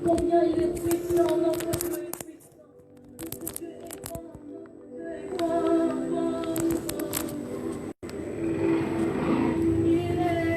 Combien il est puissant, notre Dieu est puissant. Dieu est grand, Dieu est grand, grand, grand. Il est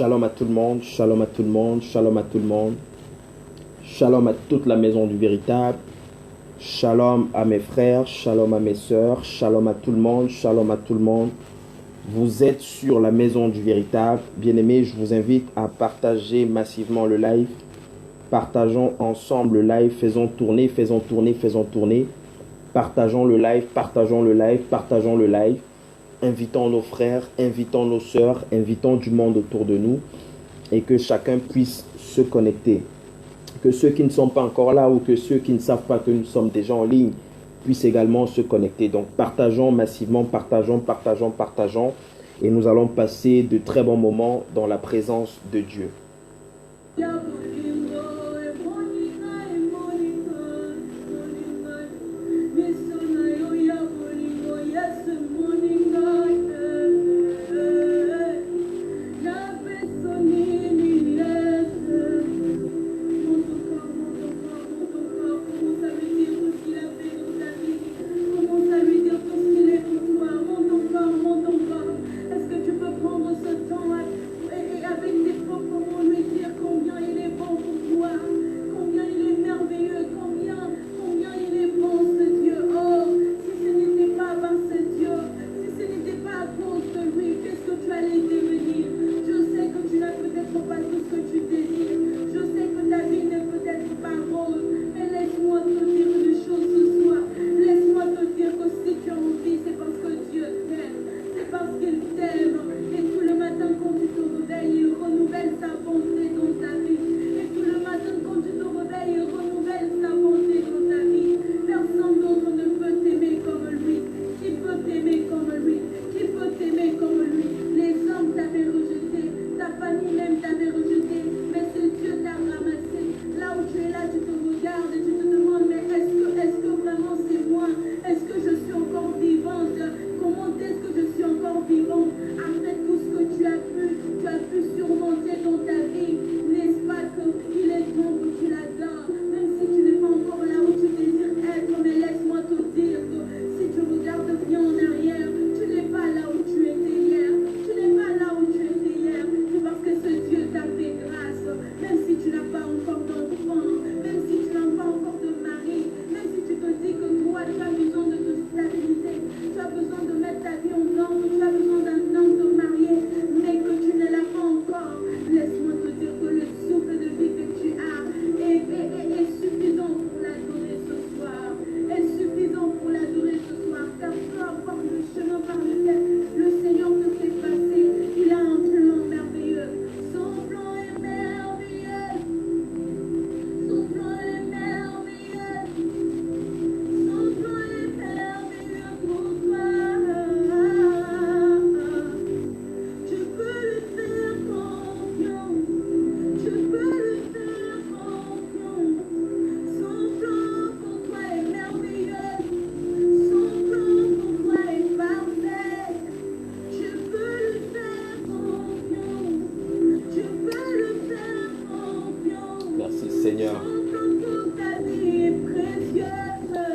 Shalom à tout le monde, shalom à tout le monde, shalom à tout le monde. Shalom à toute la maison du véritable. Shalom à mes frères, shalom à mes sœurs, shalom à tout le monde, shalom à tout le monde. Vous êtes sur la maison du véritable. Bien-aimés, je vous invite à partager massivement le live. Partageons ensemble le live, faisons tourner, faisons tourner, faisons tourner. Partageons le live, partageons le live, partageons le live. invitons nos frères, invitons nos sœurs, invitons du monde autour de nous et que chacun puisse se connecter. Que ceux qui ne sont pas encore là ou que ceux qui ne savent pas que nous sommes déjà en ligne puissent également se connecter. Donc partageons massivement, partageons. Et nous allons passer de très bons moments dans la présence de Dieu.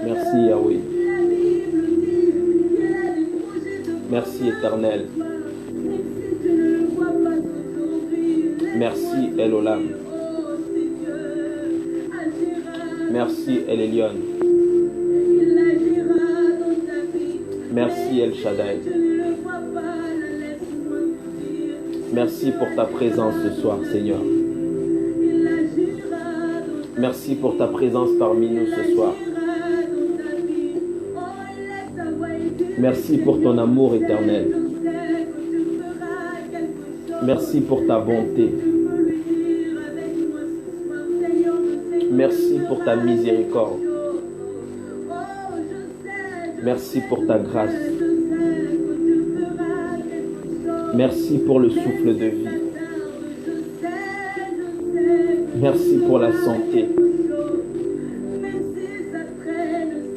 Merci Yahweh. Merci Éternel. Merci El Olam. Merci El Elyon. Merci El Shaddai. Merci pour ta présence ce soir, Seigneur. Merci pour ta présence parmi nous ce soir. Merci pour ton amour éternel. Merci pour ta bonté. Merci pour ta miséricorde. Merci pour ta grâce. Merci pour le souffle de vie. Merci pour la santé.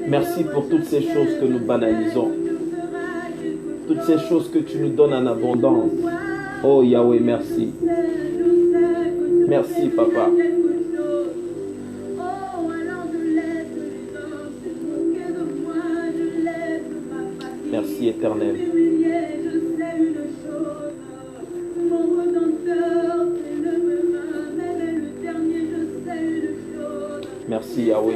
Merci pour toutes ces choses que nous banalisons. Toutes ces choses que tu nous donnes en abondance. Oh Yahweh, merci. Merci Papa. Merci Éternel. Merci Yahweh.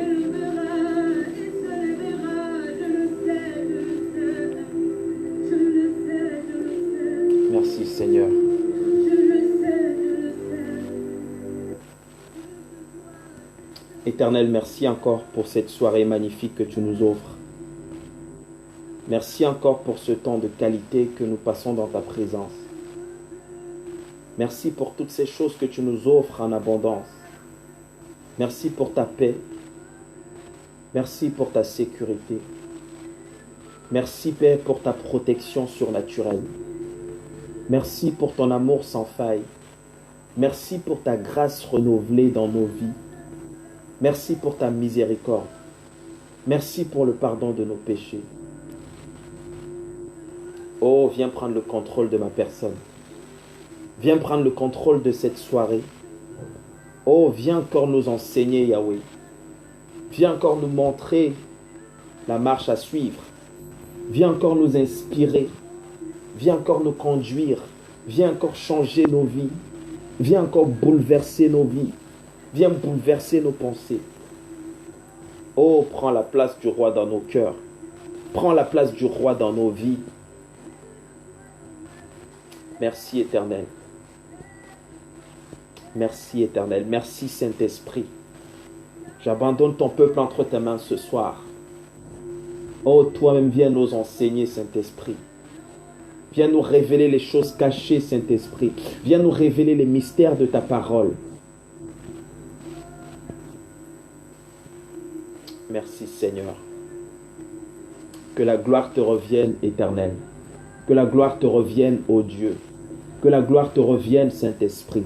Merci Seigneur. Éternel, merci encore pour cette soirée magnifique que tu nous offres. Merci encore pour ce temps de qualité que nous passons dans ta présence. Merci pour toutes ces choses que tu nous offres en abondance. Merci pour ta paix. Merci pour ta sécurité. Merci, Père, pour ta protection surnaturelle. Merci pour ton amour sans faille. Merci pour ta grâce renouvelée dans nos vies. Merci pour ta miséricorde. Merci pour le pardon de nos péchés. Oh, viens prendre le contrôle de ma personne. Viens prendre le contrôle de cette soirée. Oh, viens encore nous enseigner, Yahweh. Viens encore nous montrer la marche à suivre. Viens encore nous inspirer. Viens encore nous conduire. Viens encore changer nos vies. Viens encore bouleverser nos vies. Viens bouleverser nos pensées. Oh, prends la place du roi dans nos cœurs. Prends la place du roi dans nos vies. Merci éternel. Merci éternel. Merci Saint-Esprit. J'abandonne ton peuple entre tes mains ce soir. Oh, toi-même viens nous enseigner, Saint-Esprit. Viens nous révéler les choses cachées, Saint-Esprit. Viens nous révéler les mystères de ta parole. Merci Seigneur. Que la gloire te revienne, éternel. Que la gloire te revienne, ô Dieu. Que la gloire te revienne, Saint-Esprit.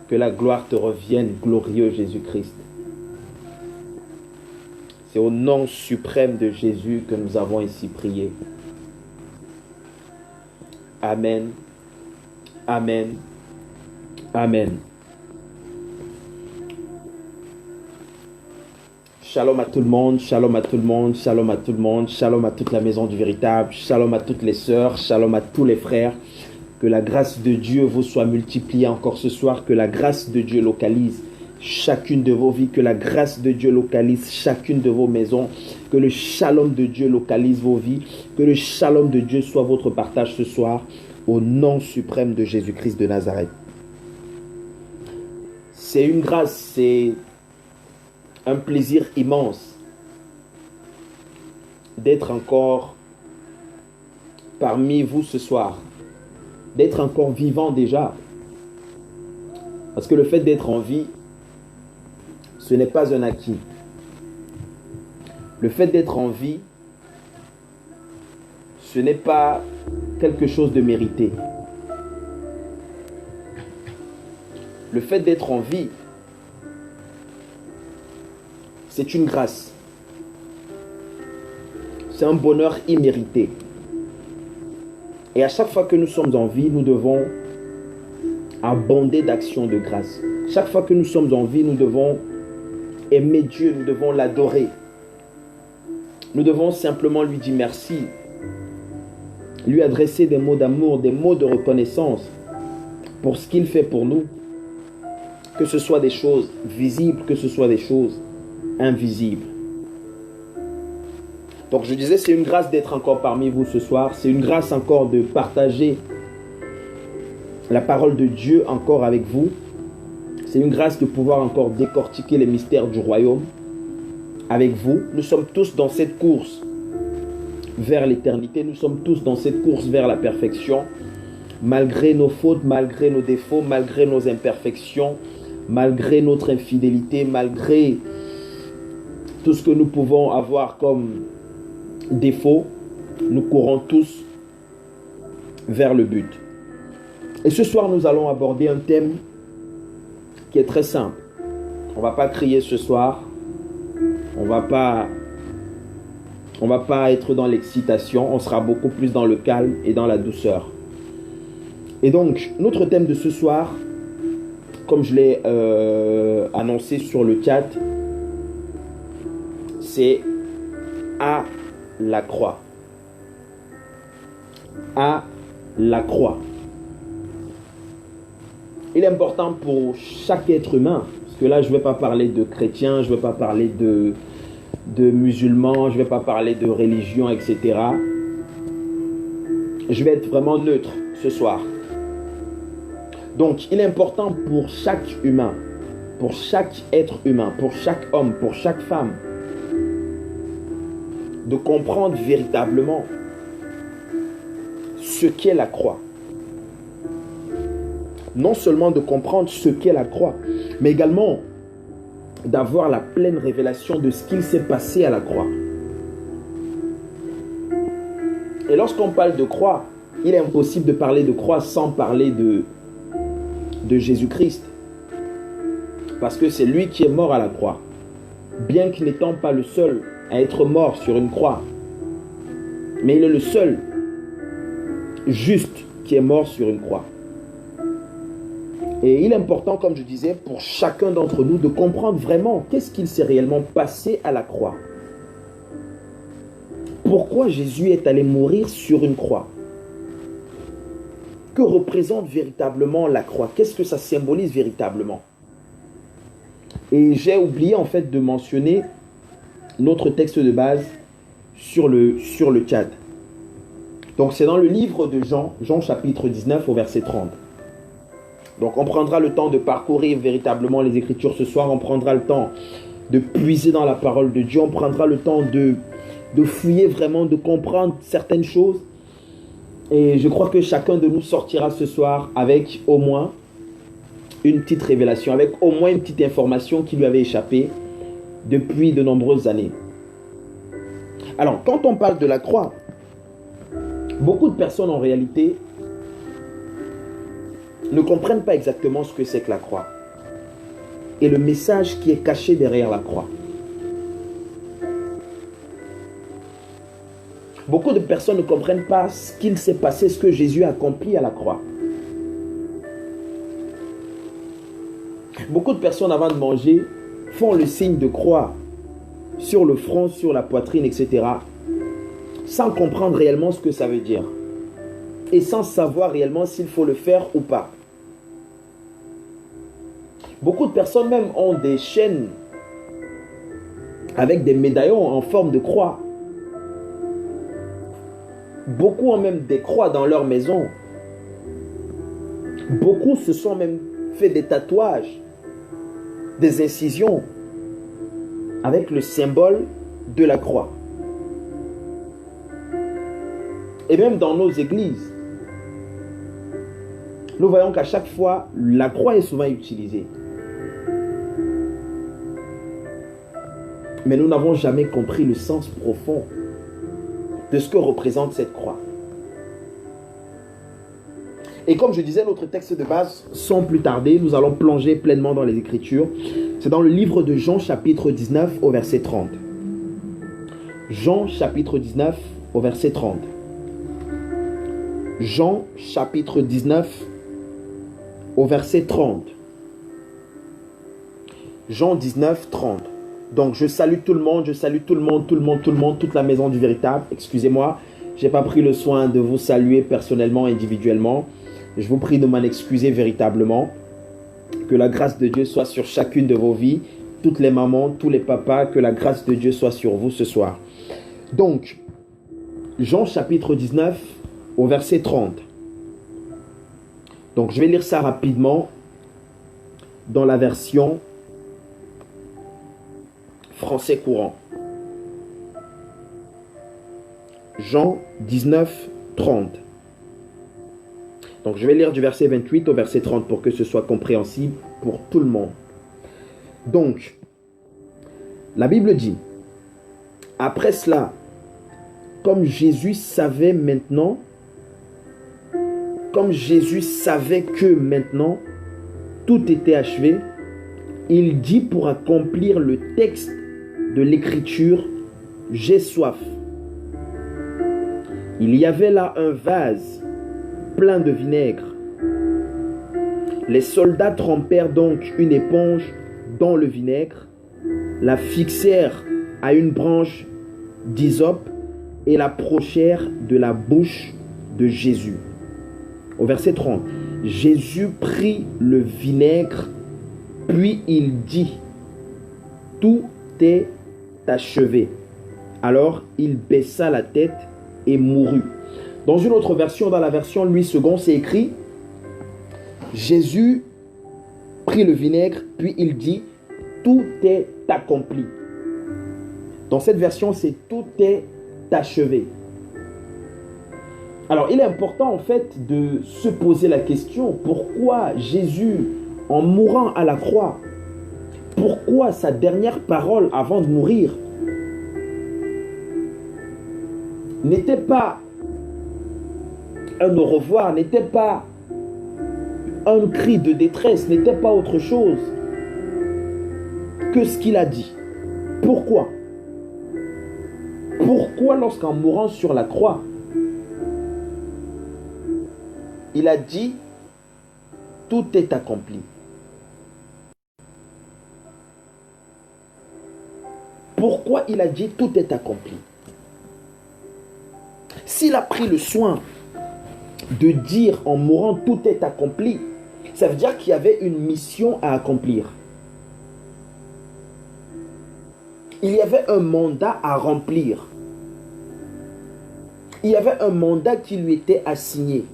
Que la gloire te revienne, glorieux Jésus-Christ. C'est au nom suprême de Jésus que nous avons ici prié. Amen. Amen. Amen. Shalom à tout le monde, shalom à tout le monde, shalom à tout le monde, shalom à toute la maison du véritable, shalom à toutes les sœurs, shalom à tous les frères. Que la grâce de Dieu vous soit multipliée encore ce soir, que la grâce de Dieu localise chacune de vos vies, que la grâce de Dieu localise chacune de vos maisons, que le shalom de Dieu localise vos vies, que le shalom de Dieu soit votre partage ce soir, au nom suprême de Jésus-Christ de Nazareth. C'est une grâce, c'est un plaisir immense d'être encore parmi vous ce soir, d'être encore vivant déjà. Parce que le fait d'être en vie, ce n'est pas un acquis. Le fait d'être en vie, ce n'est pas quelque chose de mérité. Le fait d'être en vie, c'est une grâce. C'est un bonheur immérité. Et à chaque fois que nous sommes en vie, nous devons abonder d'actions de grâce. Chaque fois que nous sommes en vie, nous devons aimer Dieu, nous devons l'adorer. Nous devons simplement lui dire merci. Lui adresser des mots d'amour, des mots de reconnaissance pour ce qu'il fait pour nous. Que ce soit des choses visibles, que ce soit des choses invisibles. Donc je disais, c'est une grâce d'être encore parmi vous ce soir. C'est une grâce encore de partager la parole de Dieu encore avec vous. C'est une grâce de pouvoir encore décortiquer les mystères du royaume avec vous. Nous sommes tous dans cette course vers l'éternité. Nous sommes tous dans cette course vers la perfection. Malgré nos fautes, malgré nos défauts, malgré nos imperfections, malgré notre infidélité, malgré tout ce que nous pouvons avoir comme défaut, nous courons tous vers le but. Et ce soir, nous allons aborder un thème qui est très simple. On ne va pas crier ce soir. On va pas être dans l'excitation. On sera beaucoup plus dans le calme et dans la douceur. Et donc, notre thème de ce soir, comme je l'ai annoncé sur le chat, c'est à la croix. À la croix. Il est important pour chaque être humain, parce que là je ne vais pas parler de chrétiens, je ne vais pas parler de musulmans, je ne vais pas parler de religion, etc. Je vais être vraiment neutre ce soir. Donc il est important pour chaque humain, pour chaque être humain, pour chaque homme, pour chaque femme, de comprendre véritablement ce qu'est la croix. Non seulement de comprendre ce qu'est la croix, mais également d'avoir la pleine révélation de ce qu'il s'est passé à la croix. Et lorsqu'on parle de croix, il est impossible de parler de croix sans parler de Jésus-Christ. Parce que c'est lui qui est mort à la croix. Bien qu'il n'étant pas le seul à être mort sur une croix. Mais il est le seul juste qui est mort sur une croix. Et il est important, comme je disais, pour chacun d'entre nous de comprendre vraiment qu'est-ce qu'il s'est réellement passé à la croix. Pourquoi Jésus est allé mourir sur une croix? Que représente véritablement la croix? Qu'est-ce que ça symbolise véritablement? Et j'ai oublié en fait de mentionner notre texte de base sur le chat. Donc c'est dans le livre de Jean, Jean chapitre 19 au verset 30. Donc on prendra le temps de parcourir véritablement les Écritures ce soir, on prendra le temps de puiser dans la parole de Dieu, on prendra le temps de fouiller vraiment, de comprendre certaines choses. Et je crois que chacun de nous sortira ce soir avec au moins une petite révélation, avec au moins une petite information qui lui avait échappé depuis de nombreuses années. Alors, quand on parle de la croix, beaucoup de personnes en réalité ne comprennent pas exactement ce que c'est que la croix et le message qui est caché derrière la croix. Beaucoup de personnes ne comprennent pas ce qu'il s'est passé, ce que Jésus a accompli à la croix. Beaucoup de personnes avant de manger font le signe de croix sur le front, sur la poitrine, etc. sans comprendre réellement ce que ça veut dire et sans savoir réellement s'il faut le faire ou pas. Beaucoup de personnes même ont des chaînes avec des médaillons en forme de croix. Beaucoup ont même des croix dans leur maison. Beaucoup se sont même fait des tatouages, des incisions avec le symbole de la croix. Et même dans nos églises, nous voyons qu'à chaque fois, la croix est souvent utilisée. Mais nous n'avons jamais compris le sens profond de ce que représente cette croix. Et comme je disais, notre texte de base, sans plus tarder, nous allons plonger pleinement dans les Écritures. C'est dans le livre de Jean, chapitre 19, au verset 30. Jean, chapitre 19, au verset 30. Jean, chapitre 19, au verset 30. Jean 19, 30. Donc, je salue tout le monde, toute la maison du véritable. Excusez-moi, je n'ai pas pris le soin de vous saluer personnellement, individuellement. Je vous prie de m'en excuser véritablement. Que la grâce de Dieu soit sur chacune de vos vies. Toutes les mamans, tous les papas, que la grâce de Dieu soit sur vous ce soir. Donc, Jean chapitre 19, au verset 30. Donc, je vais lire ça rapidement dans la version français courant. Jean 19, 30. Donc, je vais lire du verset 28 au verset 30 pour que ce soit compréhensible pour tout le monde. Donc, la Bible dit, après cela, comme Jésus savait que maintenant, tout était achevé, il dit pour accomplir le texte de l'Écriture, j'ai soif. Il y avait là un vase plein de vinaigre. Les soldats trempèrent donc une éponge dans le vinaigre, la fixèrent à une branche d'hysope et l'approchèrent de la bouche de Jésus. Au verset 30, Jésus prit le vinaigre, puis il dit, tout est achevé. Alors il baissa la tête et mourut. Dans une autre version, dans la version Louis II, c'est écrit, Jésus prit le vinaigre, puis il dit, tout est accompli. Dans cette version, c'est tout est achevé. Alors, il est important en fait de se poser la question, pourquoi Jésus, en mourant à la croix, pourquoi sa dernière parole avant de mourir n'était pas un au revoir, n'était pas un cri de détresse, n'était pas autre chose que ce qu'il a dit. Pourquoi? Pourquoi lorsqu'en mourant sur la croix, il a dit « Tout est accompli ». Pourquoi il a dit « Tout est accompli ». S'il a pris le soin de dire en mourant « Tout est accompli », ça veut dire qu'il y avait une mission à accomplir. Il y avait un mandat à remplir. Il y avait un mandat qui lui était assigné.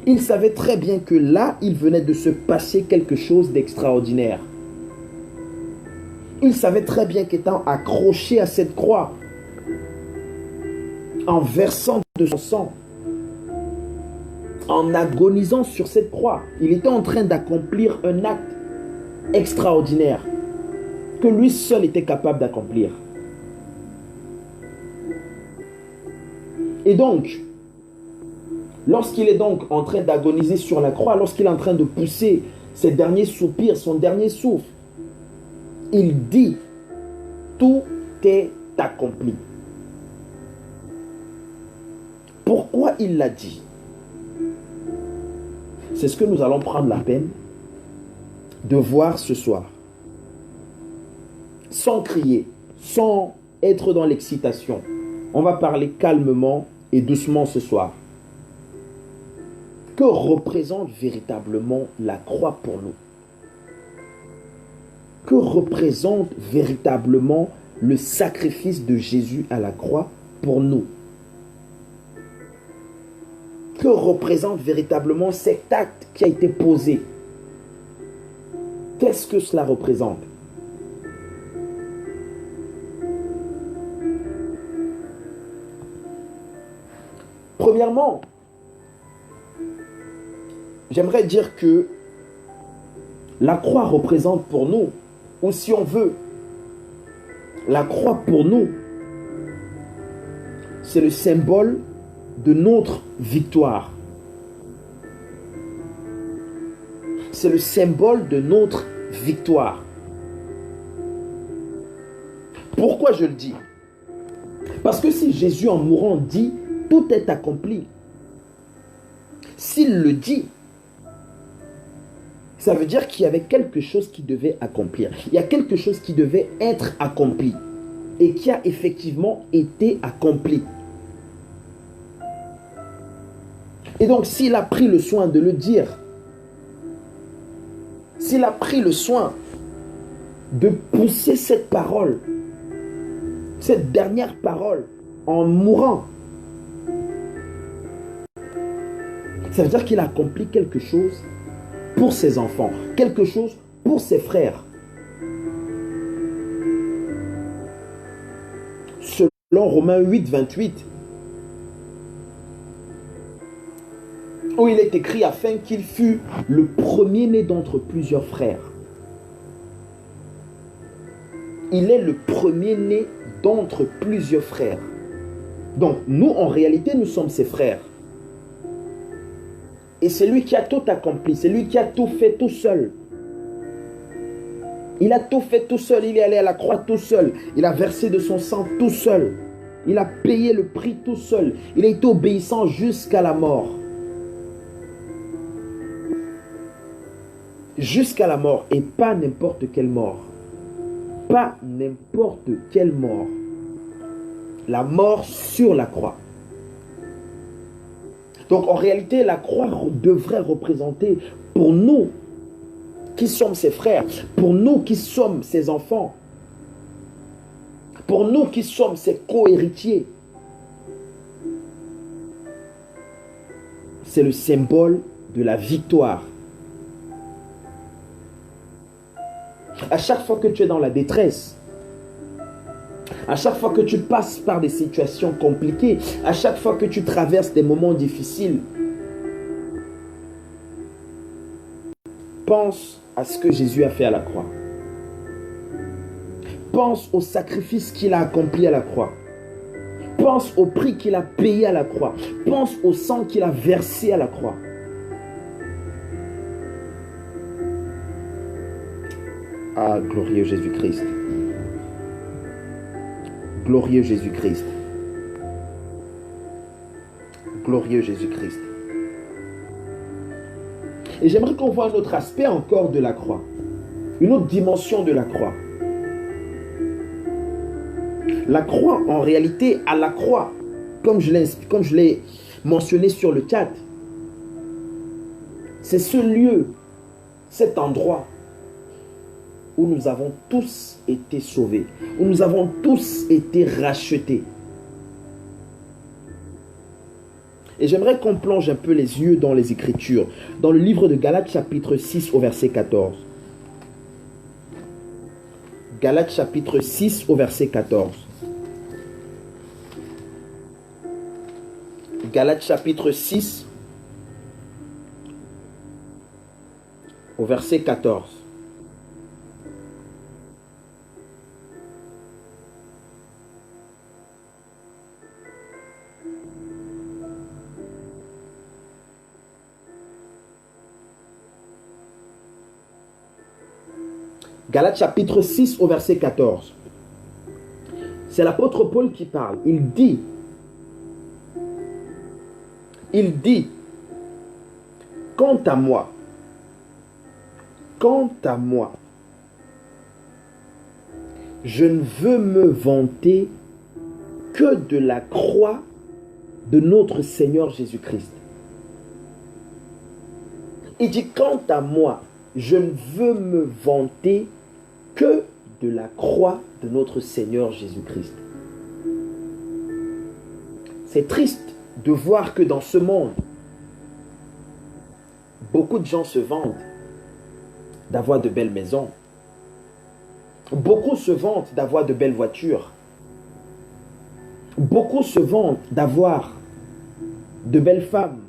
Il savait très bien que là, il venait de se passer quelque chose d'extraordinaire. Il savait très bien qu'étant accroché à cette croix, en versant de son sang, en agonisant sur cette croix, il était en train d'accomplir un acte extraordinaire que lui seul était capable d'accomplir. Et donc, lorsqu'il est donc en train d'agoniser sur la croix, lorsqu'il est en train de pousser ses derniers soupirs, son dernier souffle, il dit « Tout est accompli ». Pourquoi il l'a dit? C'est ce que nous allons prendre la peine de voir ce soir. Sans crier, sans être dans l'excitation. On va parler calmement et doucement ce soir. Que représente véritablement la croix pour nous? Que représente véritablement le sacrifice de Jésus à la croix pour nous? Que représente véritablement cet acte qui a été posé? Qu'est-ce que cela représente? Premièrement, j'aimerais dire que la croix représente pour nous, ou si on veut, la croix pour nous, c'est le symbole de notre victoire. C'est le symbole de notre victoire. Pourquoi je le dis? Parce que si Jésus en mourant dit « Tout est accompli », s'il le dit, ça veut dire qu'il y avait quelque chose qui devait accomplir. Il y a quelque chose qui devait être accompli et qui a effectivement été accompli. Et donc, s'il a pris le soin de le dire, s'il a pris le soin de pousser cette parole, cette dernière parole, en mourant, ça veut dire qu'il a accompli quelque chose pour ses enfants, quelque chose pour ses frères. Selon Romains 8, 28, où il est écrit afin qu'il fût le premier-né d'entre plusieurs frères. Il est le premier-né d'entre plusieurs frères. Donc, nous, en réalité, nous sommes ses frères. Et c'est lui qui a tout accompli. C'est lui qui a tout fait tout seul. Il a tout fait tout seul. Il est allé à la croix tout seul. Il a versé de son sang tout seul. Il a payé le prix tout seul. Il a été obéissant jusqu'à la mort. Jusqu'à la mort. Et pas n'importe quelle mort. Pas n'importe quelle mort. La mort sur la croix. Donc en réalité, la croix devrait représenter pour nous qui sommes ses frères, pour nous qui sommes ses enfants, pour nous qui sommes ses co-héritiers. C'est le symbole de la victoire. À chaque fois que tu es dans la détresse, À chaque fois que tu passes par des situations compliquées, à chaque fois que tu traverses des moments difficiles, pense à ce que Jésus a fait à la croix. Pense au sacrifice qu'il a accompli à la croix. Pense au prix qu'il a payé à la croix. Pense au sang qu'il a versé à la croix. Ah, glorieux Jésus-Christ. Glorieux Jésus-Christ. Glorieux Jésus-Christ. Et j'aimerais qu'on voit un autre aspect encore de la croix. Une autre dimension de la croix. La croix, en réalité, à la croix, comme je l'ai mentionné sur le chat, c'est ce lieu, cet endroit où nous avons tous été sauvés, où nous avons tous été rachetés. Et j'aimerais qu'on plonge un peu les yeux dans les Écritures, dans le livre de Galates chapitre 6 au verset 14. Galates chapitre 6 au verset 14. Galates chapitre 6 au verset 14. Galates chapitre 6 au verset 14. C'est l'apôtre Paul qui parle. Il dit, quant à moi, je ne veux me vanter que de la croix de notre Seigneur Jésus-Christ. Il dit, quant à moi, je ne veux me vanter que de la croix de notre Seigneur Jésus-Christ. C'est triste de voir que dans ce monde, beaucoup de gens se vantent d'avoir de belles maisons. Beaucoup se vantent d'avoir de belles voitures. Beaucoup se vantent d'avoir de belles femmes,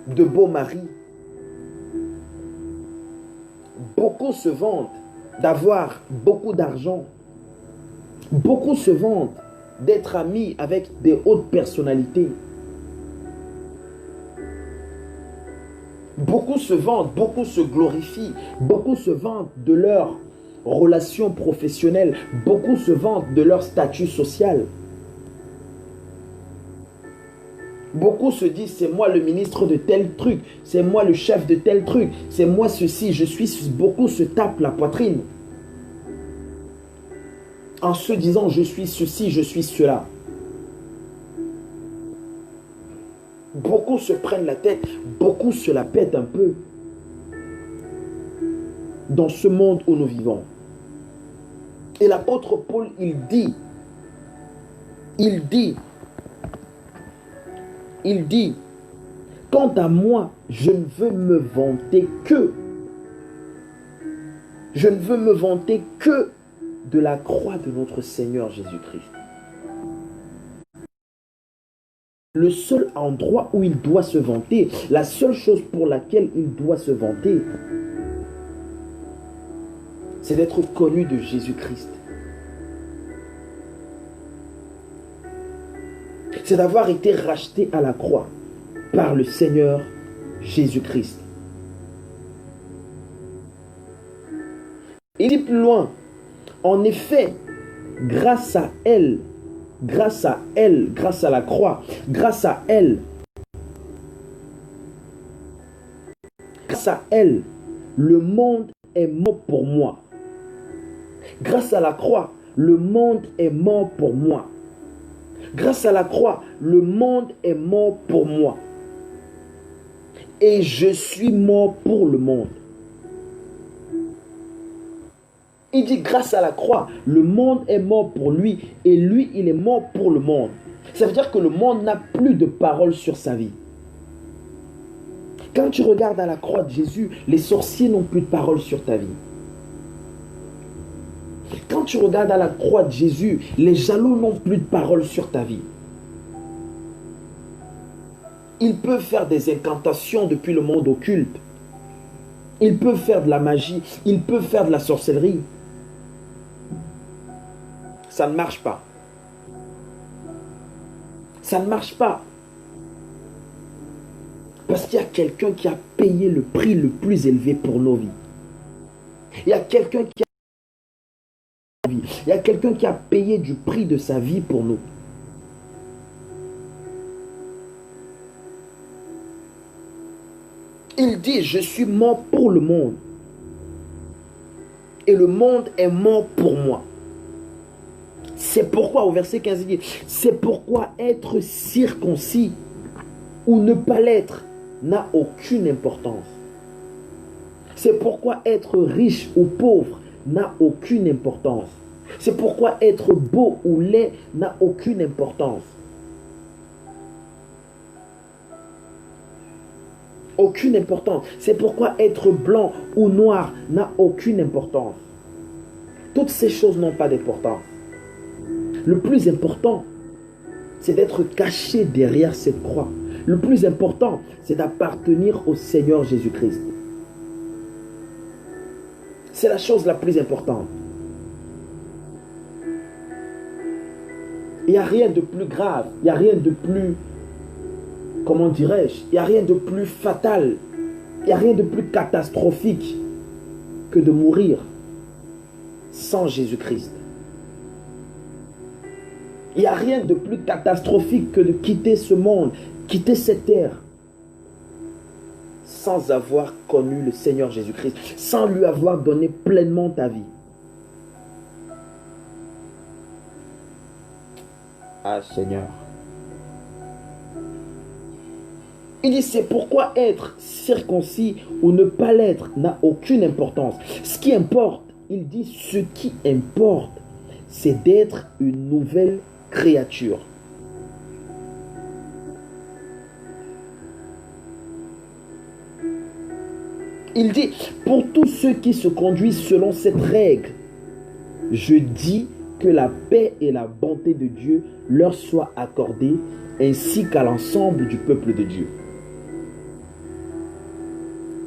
de beaux maris. Beaucoup se vantent d'avoir beaucoup d'argent. Beaucoup se vantent d'être amis avec des hautes personnalités. Beaucoup se vantent, beaucoup se glorifient, beaucoup se vantent de leurs relations professionnelles, beaucoup se vantent de leur statut social. Beaucoup se disent, c'est moi le ministre de tel truc, c'est moi le chef de tel truc, c'est moi ceci, je suis... Beaucoup se tapent la poitrine en se disant, je suis ceci, je suis cela. Beaucoup se prennent la tête, beaucoup se la pètent un peu dans ce monde où nous vivons. Et l'apôtre Paul, il dit, quant à moi, je ne veux me vanter que de la croix de notre Seigneur Jésus-Christ. Le seul endroit où il doit se vanter, la seule chose pour laquelle il doit se vanter, c'est d'être connu de Jésus-Christ. C'est d'avoir été racheté à la croix par le Seigneur Jésus-Christ. Il dit plus loin, en effet, grâce à la croix, grâce à elle, le monde est mort pour moi. Grâce à la croix, le monde est mort pour moi. Grâce à la croix, le monde est mort pour moi. Et je suis mort pour le monde. Il dit, grâce à la croix, le monde est mort pour lui et lui, il est mort pour le monde. Ça veut dire que le monde n'a plus de parole sur sa vie. Quand tu regardes à la croix de Jésus, les sorciers n'ont plus de parole sur ta vie. Quand tu regardes à la croix de Jésus, les jaloux n'ont plus de parole sur ta vie. Ils peuvent faire des incantations depuis le monde occulte. Ils peuvent faire de la magie. Ils peuvent faire de la sorcellerie. Ça ne marche pas. Ça ne marche pas. Parce qu'il y a quelqu'un qui a payé le prix le plus élevé pour nos vies. Il y a quelqu'un qui Il y a quelqu'un qui a payé du prix de sa vie pour nous. Il dit, je suis mort pour le monde. Et le monde est mort pour moi. C'est pourquoi, au verset 15, il dit, c'est pourquoi être circoncis ou ne pas l'être n'a aucune importance. C'est pourquoi être riche ou pauvre n'a aucune importance. C'est pourquoi être beau ou laid n'a aucune importance. Aucune importance. C'est pourquoi être blanc ou noir n'a aucune importance. Toutes ces choses n'ont pas d'importance. Le plus important, c'est d'être caché derrière cette croix. Le plus important, c'est d'appartenir au Seigneur Jésus-Christ. C'est la chose la plus importante. Il n'y a rien de plus grave, il n'y a rien de plus, comment dirais-je, il n'y a rien de plus fatal, il n'y a rien de plus catastrophique que de mourir sans Jésus-Christ. Il n'y a rien de plus catastrophique que de quitter ce monde, quitter cette terre, sans avoir connu le Seigneur Jésus-Christ, sans lui avoir donné pleinement ta vie. Ah Seigneur. Il dit, c'est pourquoi être circoncis ou ne pas l'être n'a aucune importance. Ce qui importe, il dit, ce qui importe, c'est d'être une nouvelle créature. Il dit, pour tous ceux qui se conduisent selon cette règle, je dis que la paix et la bonté de Dieu leur soient accordées, ainsi qu'à l'ensemble du peuple de Dieu.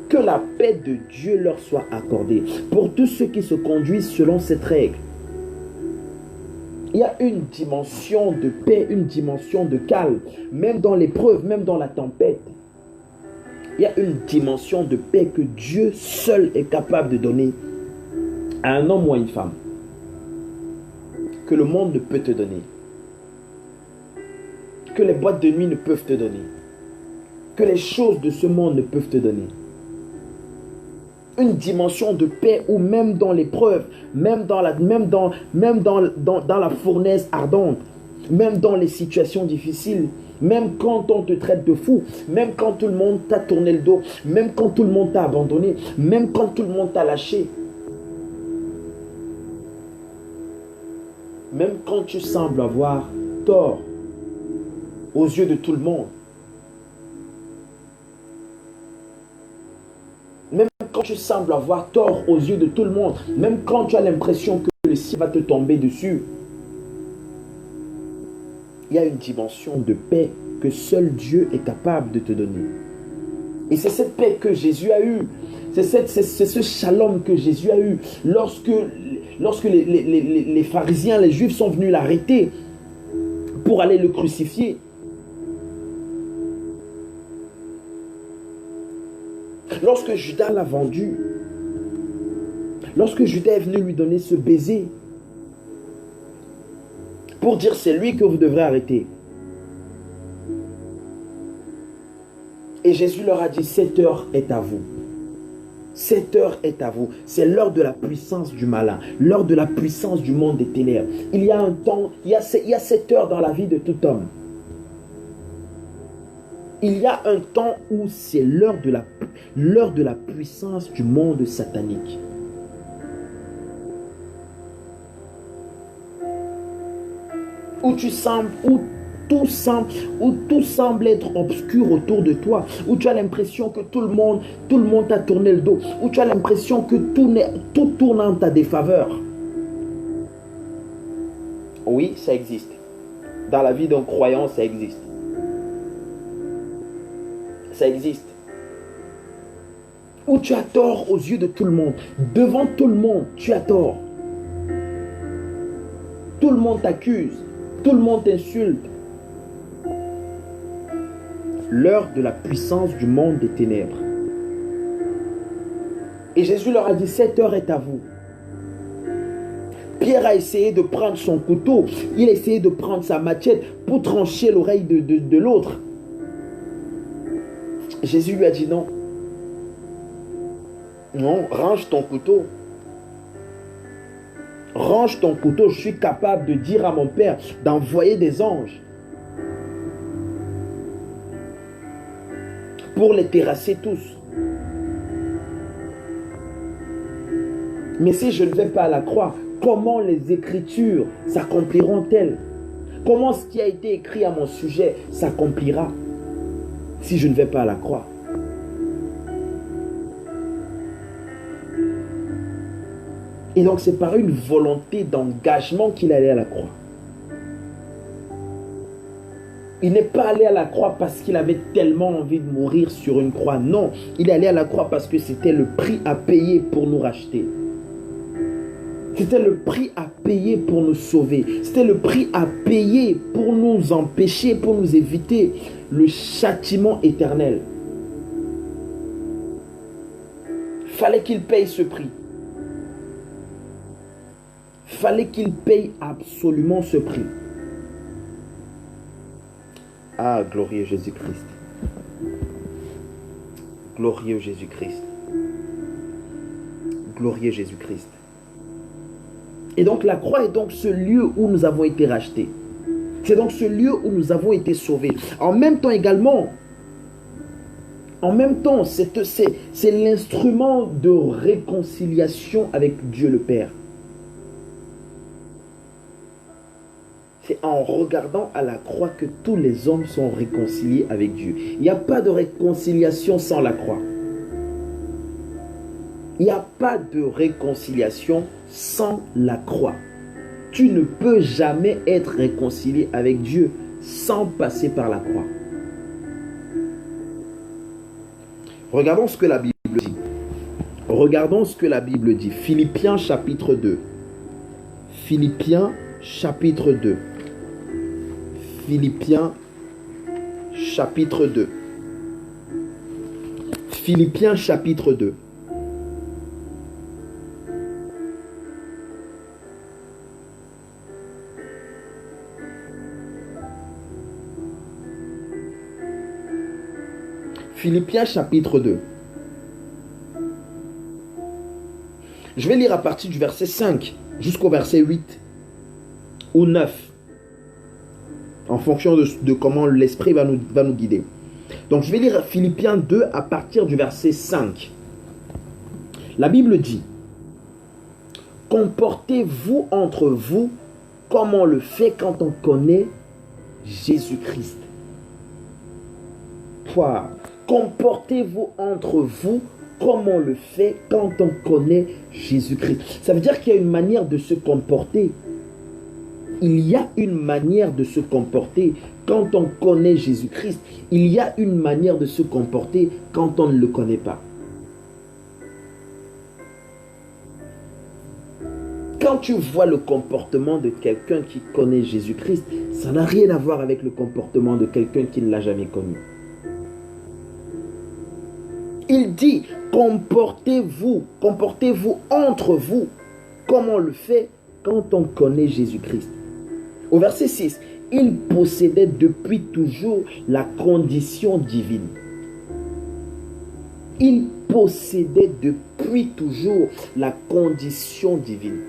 Que la paix de Dieu leur soit accordée. Pour tous ceux qui se conduisent selon cette règle, il y a une dimension de paix, une dimension de calme, même dans l'épreuve, même dans la tempête. Il y a une dimension de paix que Dieu seul est capable de donner à un homme ou à une femme, que le monde ne peut te donner, que les boîtes de nuit ne peuvent te donner, que les choses de ce monde ne peuvent te donner. Une dimension de paix où même dans l'épreuve, même dans la fournaise ardente, même dans les situations difficiles, même quand on te traite de fou, même quand tout le monde t'a tourné le dos, même quand tout le monde t'a abandonné, même quand tout le monde t'a lâché, même quand tu sembles avoir tort aux yeux de tout le monde, même quand tu sembles avoir tort aux yeux de tout le monde, même quand tu as l'impression que le ciel va te tomber dessus, il y a une dimension de paix que seul Dieu est capable de te donner. Et c'est cette paix que Jésus a eue. C'est ce shalom que Jésus a eu lorsque les pharisiens, les juifs sont venus l'arrêter pour aller le crucifier. Lorsque Judas l'a vendu, lorsque Judas est venu lui donner ce baiser pour dire c'est lui que vous devrez arrêter. Et Jésus leur a dit, cette heure est à vous. Cette heure est à vous. C'est l'heure de la puissance du malin, l'heure de la puissance du monde des ténèbres. Il y a un temps, il y a cette heure dans la vie de tout homme. Il y a un temps où c'est l'heure de la puissance du monde satanique. Où tout semble être obscur autour de toi, où tu as l'impression que tout le monde t'a tourné le dos, où tu as l'impression que tout tourne en ta défaveur. Oui, ça existe. Dans la vie d'un croyant, ça existe. Ça existe. Où tu as tort aux yeux de tout le monde. Devant tout le monde, tu as tort. Tout le monde t'accuse. Tout le monde t'insulte. L'heure de la puissance du monde des ténèbres. Et Jésus leur a dit, cette heure est à vous. Pierre a essayé de prendre son couteau. Il a essayé de prendre sa machette pour trancher l'oreille de l'autre. Jésus lui a dit non. Non, range ton couteau. Range ton couteau. Je suis capable de dire à mon Père d'envoyer des anges pour les terrasser tous. Mais si je ne vais pas à la croix, comment les Écritures s'accompliront-elles? Comment ce qui a été écrit à mon sujet s'accomplira si je ne vais pas à la croix? Et donc c'est par une volonté d'engagement qu'il allait à la croix. Il n'est pas allé à la croix parce qu'il avait tellement envie de mourir sur une croix. Non, il est allé à la croix parce que c'était le prix à payer pour nous racheter. C'était le prix à payer pour nous sauver. C'était le prix à payer pour nous empêcher, pour nous éviter le châtiment éternel. Fallait qu'il paye ce prix. Fallait qu'il paye absolument ce prix. Ah, glorieux Jésus-Christ. Glorieux Jésus-Christ. Glorieux Jésus-Christ. Et donc la croix est donc ce lieu où nous avons été rachetés. C'est donc ce lieu où nous avons été sauvés. En même temps également, c'est l'instrument de réconciliation avec Dieu le Père. C'est en regardant à la croix que tous les hommes sont réconciliés avec Dieu. Il n'y a pas de réconciliation sans la croix. Il n'y a pas de réconciliation sans la croix. Tu ne peux jamais être réconcilié avec Dieu sans passer par la croix. Regardons ce que la Bible dit. Regardons ce que la Bible dit. Philippiens chapitre 2. Philippiens chapitre 2. Philippiens chapitre 2. Philippiens chapitre 2. Philippiens chapitre 2. Je vais lire à partir du verset 5 jusqu'au verset 8 ou 9. En fonction de comment l'Esprit va nous guider. Donc je vais lire Philippiens 2 à partir du verset 5. La Bible dit: comportez-vous entre vous comme on le fait quand on connaît Jésus-Christ. Comportez-vous entre vous comme on le fait quand on connaît Jésus-Christ. Ça veut dire qu'il y a une manière de se comporter. Il y a une manière de se comporter quand on connaît Jésus-Christ. Il y a une manière de se comporter quand on ne le connaît pas. Quand tu vois le comportement de quelqu'un qui connaît Jésus-Christ, ça n'a rien à voir avec le comportement de quelqu'un qui ne l'a jamais connu. Il dit, comportez-vous entre vous, comme on le fait quand on connaît Jésus-Christ. Au verset 6, il possédait depuis toujours la condition divine. Il possédait depuis toujours la condition divine.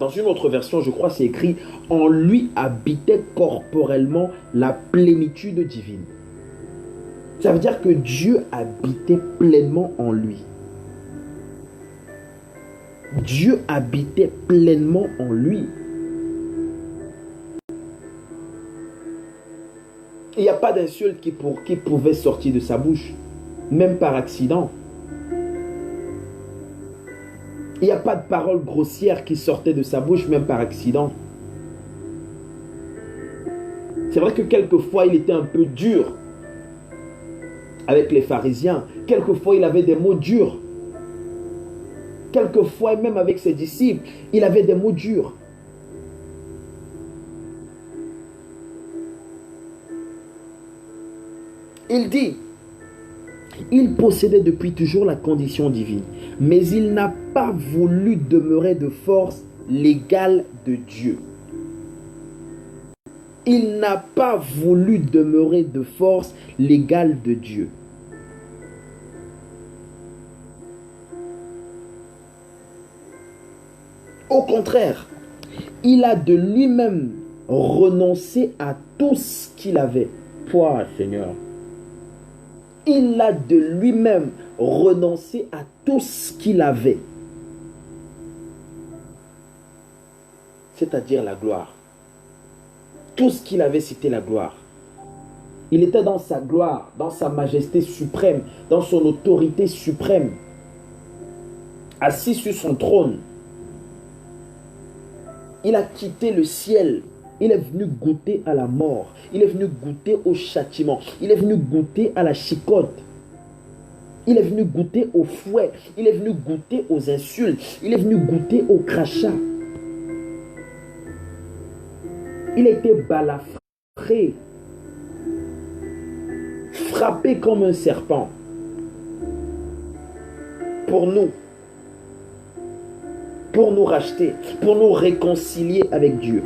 Dans une autre version, je crois, c'est écrit, en lui habitait corporellement la plénitude divine. Ça veut dire que Dieu habitait pleinement en lui. Dieu habitait pleinement en lui. Il n'y a pas d'insulte qui pouvait sortir de sa bouche, même par accident. Il n'y a pas de paroles grossières qui sortaient de sa bouche, même par accident. C'est vrai que quelquefois, il était un peu dur avec les pharisiens. Quelquefois, il avait des mots durs. Quelquefois, même avec ses disciples, il avait des mots durs. Il dit, il possédait depuis toujours la condition divine, mais il n'a pas voulu demeurer de force l'égal de Dieu. Il n'a pas voulu demeurer de force l'égal de Dieu. Au contraire, il a de lui-même renoncé à tout ce qu'il avait. Toi, Seigneur. Il a de lui-même renoncé à tout ce qu'il avait. C'est-à-dire la gloire. Tout ce qu'il avait, c'était la gloire. Il était dans sa gloire, dans sa majesté suprême, dans son autorité suprême, assis sur son trône. Il a quitté le ciel. Il est venu goûter à la mort. Il est venu goûter au châtiment. Il est venu goûter à la chicote. Il est venu goûter au fouet. Il est venu goûter aux insultes. Il est venu goûter au crachat. Il a été balafré, frappé comme un serpent. Pour nous racheter, pour nous réconcilier avec Dieu.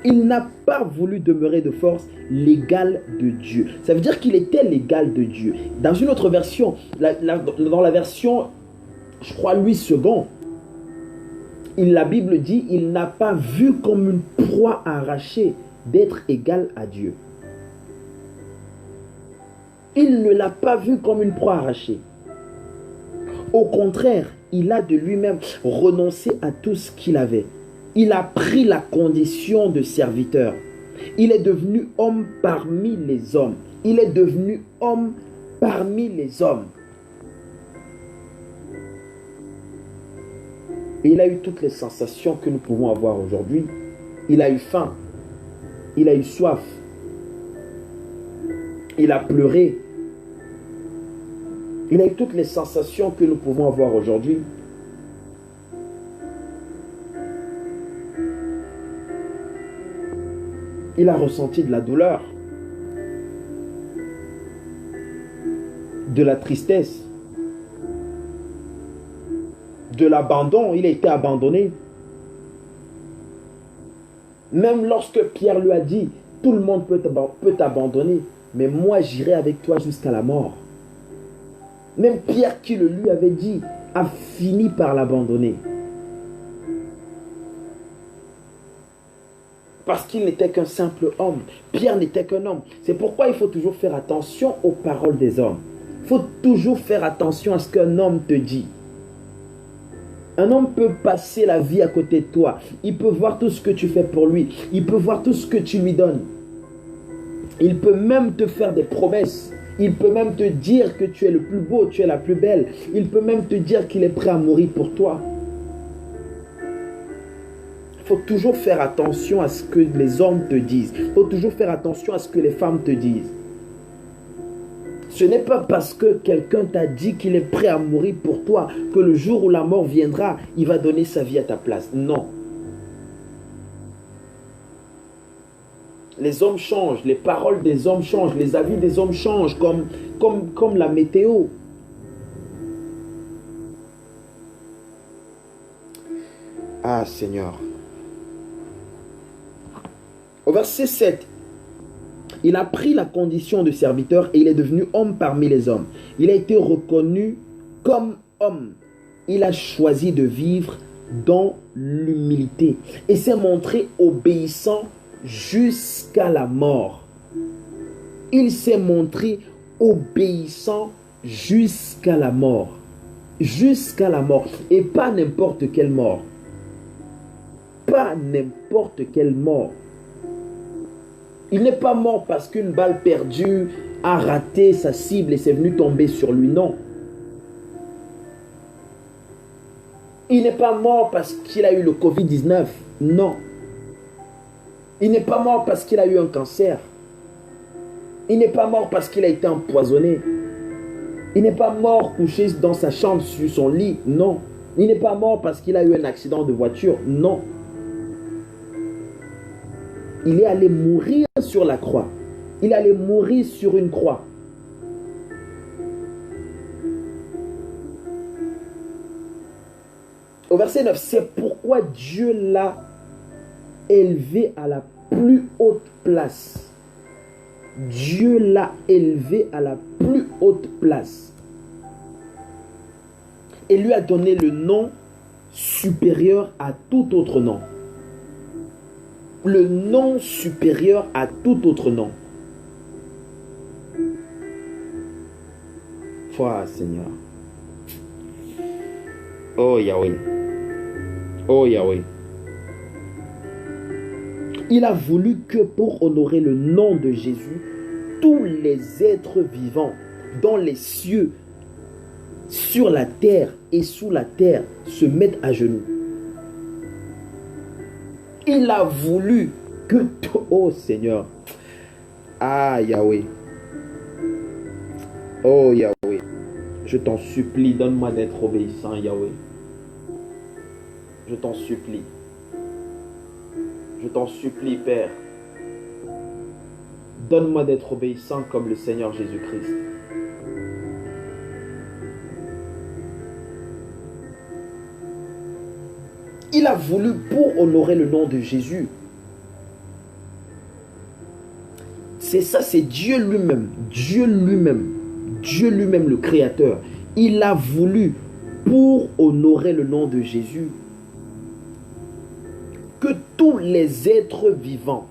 Il n'a pas voulu demeurer de force l'égal de Dieu. Ça veut dire qu'il était l'égal de Dieu. Dans une autre version, dans la version, je crois, Louis II, la Bible dit, il n'a pas vu comme une proie arrachée d'être égal à Dieu. Il ne l'a pas vu comme une proie arrachée. Au contraire, il a de lui-même renoncé à tout ce qu'il avait. Il a pris la condition de serviteur. Il est devenu homme parmi les hommes. Il est devenu homme parmi les hommes. Et il a eu toutes les sensations que nous pouvons avoir aujourd'hui. Il a eu faim. Il a eu soif. Il a pleuré. Il a eu toutes les sensations que nous pouvons avoir aujourd'hui. Il a ressenti de la douleur, de la tristesse, de l'abandon. Il a été abandonné. Même lorsque Pierre lui a dit, tout le monde peut t'abandonner, mais moi j'irai avec toi jusqu'à la mort. Même Pierre qui le lui avait dit, a fini par l'abandonner. Parce qu'il n'était qu'un simple homme. Pierre n'était qu'un homme. C'est pourquoi il faut toujours faire attention aux paroles des hommes. Il faut toujours faire attention à ce qu'un homme te dit. Un homme peut passer la vie à côté de toi. Il peut voir tout ce que tu fais pour lui. Il peut voir tout ce que tu lui donnes. Il peut même te faire des promesses. Il peut même te dire que tu es le plus beau, tu es la plus belle. Il peut même te dire qu'il est prêt à mourir pour toi. Il faut toujours faire attention à ce que les hommes te disent. Il faut toujours faire attention à ce que les femmes te disent. Ce n'est pas parce que quelqu'un t'a dit qu'il est prêt à mourir pour toi que le jour où la mort viendra, il va donner sa vie à ta place. Non. Les hommes changent, les paroles des hommes changent, les avis des hommes changent comme la météo. Ah Seigneur. Au verset 7, il a pris la condition de serviteur et il est devenu homme parmi les hommes. Il a été reconnu comme homme. Il a choisi de vivre dans l'humilité et s'est montré obéissant jusqu'à la mort. Il s'est montré obéissant jusqu'à la mort. Jusqu'à la mort. Et pas n'importe quelle mort. Pas n'importe quelle mort. Il n'est pas mort parce qu'une balle perdue a raté sa cible et c'est venu tomber sur lui. Non. Il n'est pas mort parce qu'il a eu le Covid-19. Non. Il n'est pas mort parce qu'il a eu un cancer. Il n'est pas mort parce qu'il a été empoisonné. Il n'est pas mort couché dans sa chambre sur son lit. Non. Il n'est pas mort parce qu'il a eu un accident de voiture. Non. Il est allé mourir sur la croix. Il est allé mourir sur une croix. Au verset 9, c'est pourquoi Dieu l'a élevé à la plus haute place. Dieu l'a élevé à la plus haute place. Et lui a donné le nom supérieur à tout autre nom. Le nom supérieur à tout autre nom. Foi, Seigneur. Oh Yahweh. Oh Yahweh. Il a voulu que pour honorer le nom de Jésus, tous les êtres vivants dans les cieux, sur la terre et sous la terre se mettent à genoux. Il a voulu que... Oh Seigneur. Ah Yahweh. Oh Yahweh. Je t'en supplie, donne-moi d'être obéissant, Yahweh. Je t'en supplie. Je t'en supplie, Père. Donne-moi d'être obéissant comme le Seigneur Jésus-Christ. Il a voulu pour honorer le nom de Jésus. C'est ça, c'est Dieu lui-même. Dieu lui-même. Dieu lui-même, le Créateur. Il a voulu pour honorer le nom de Jésus que tous les êtres vivants,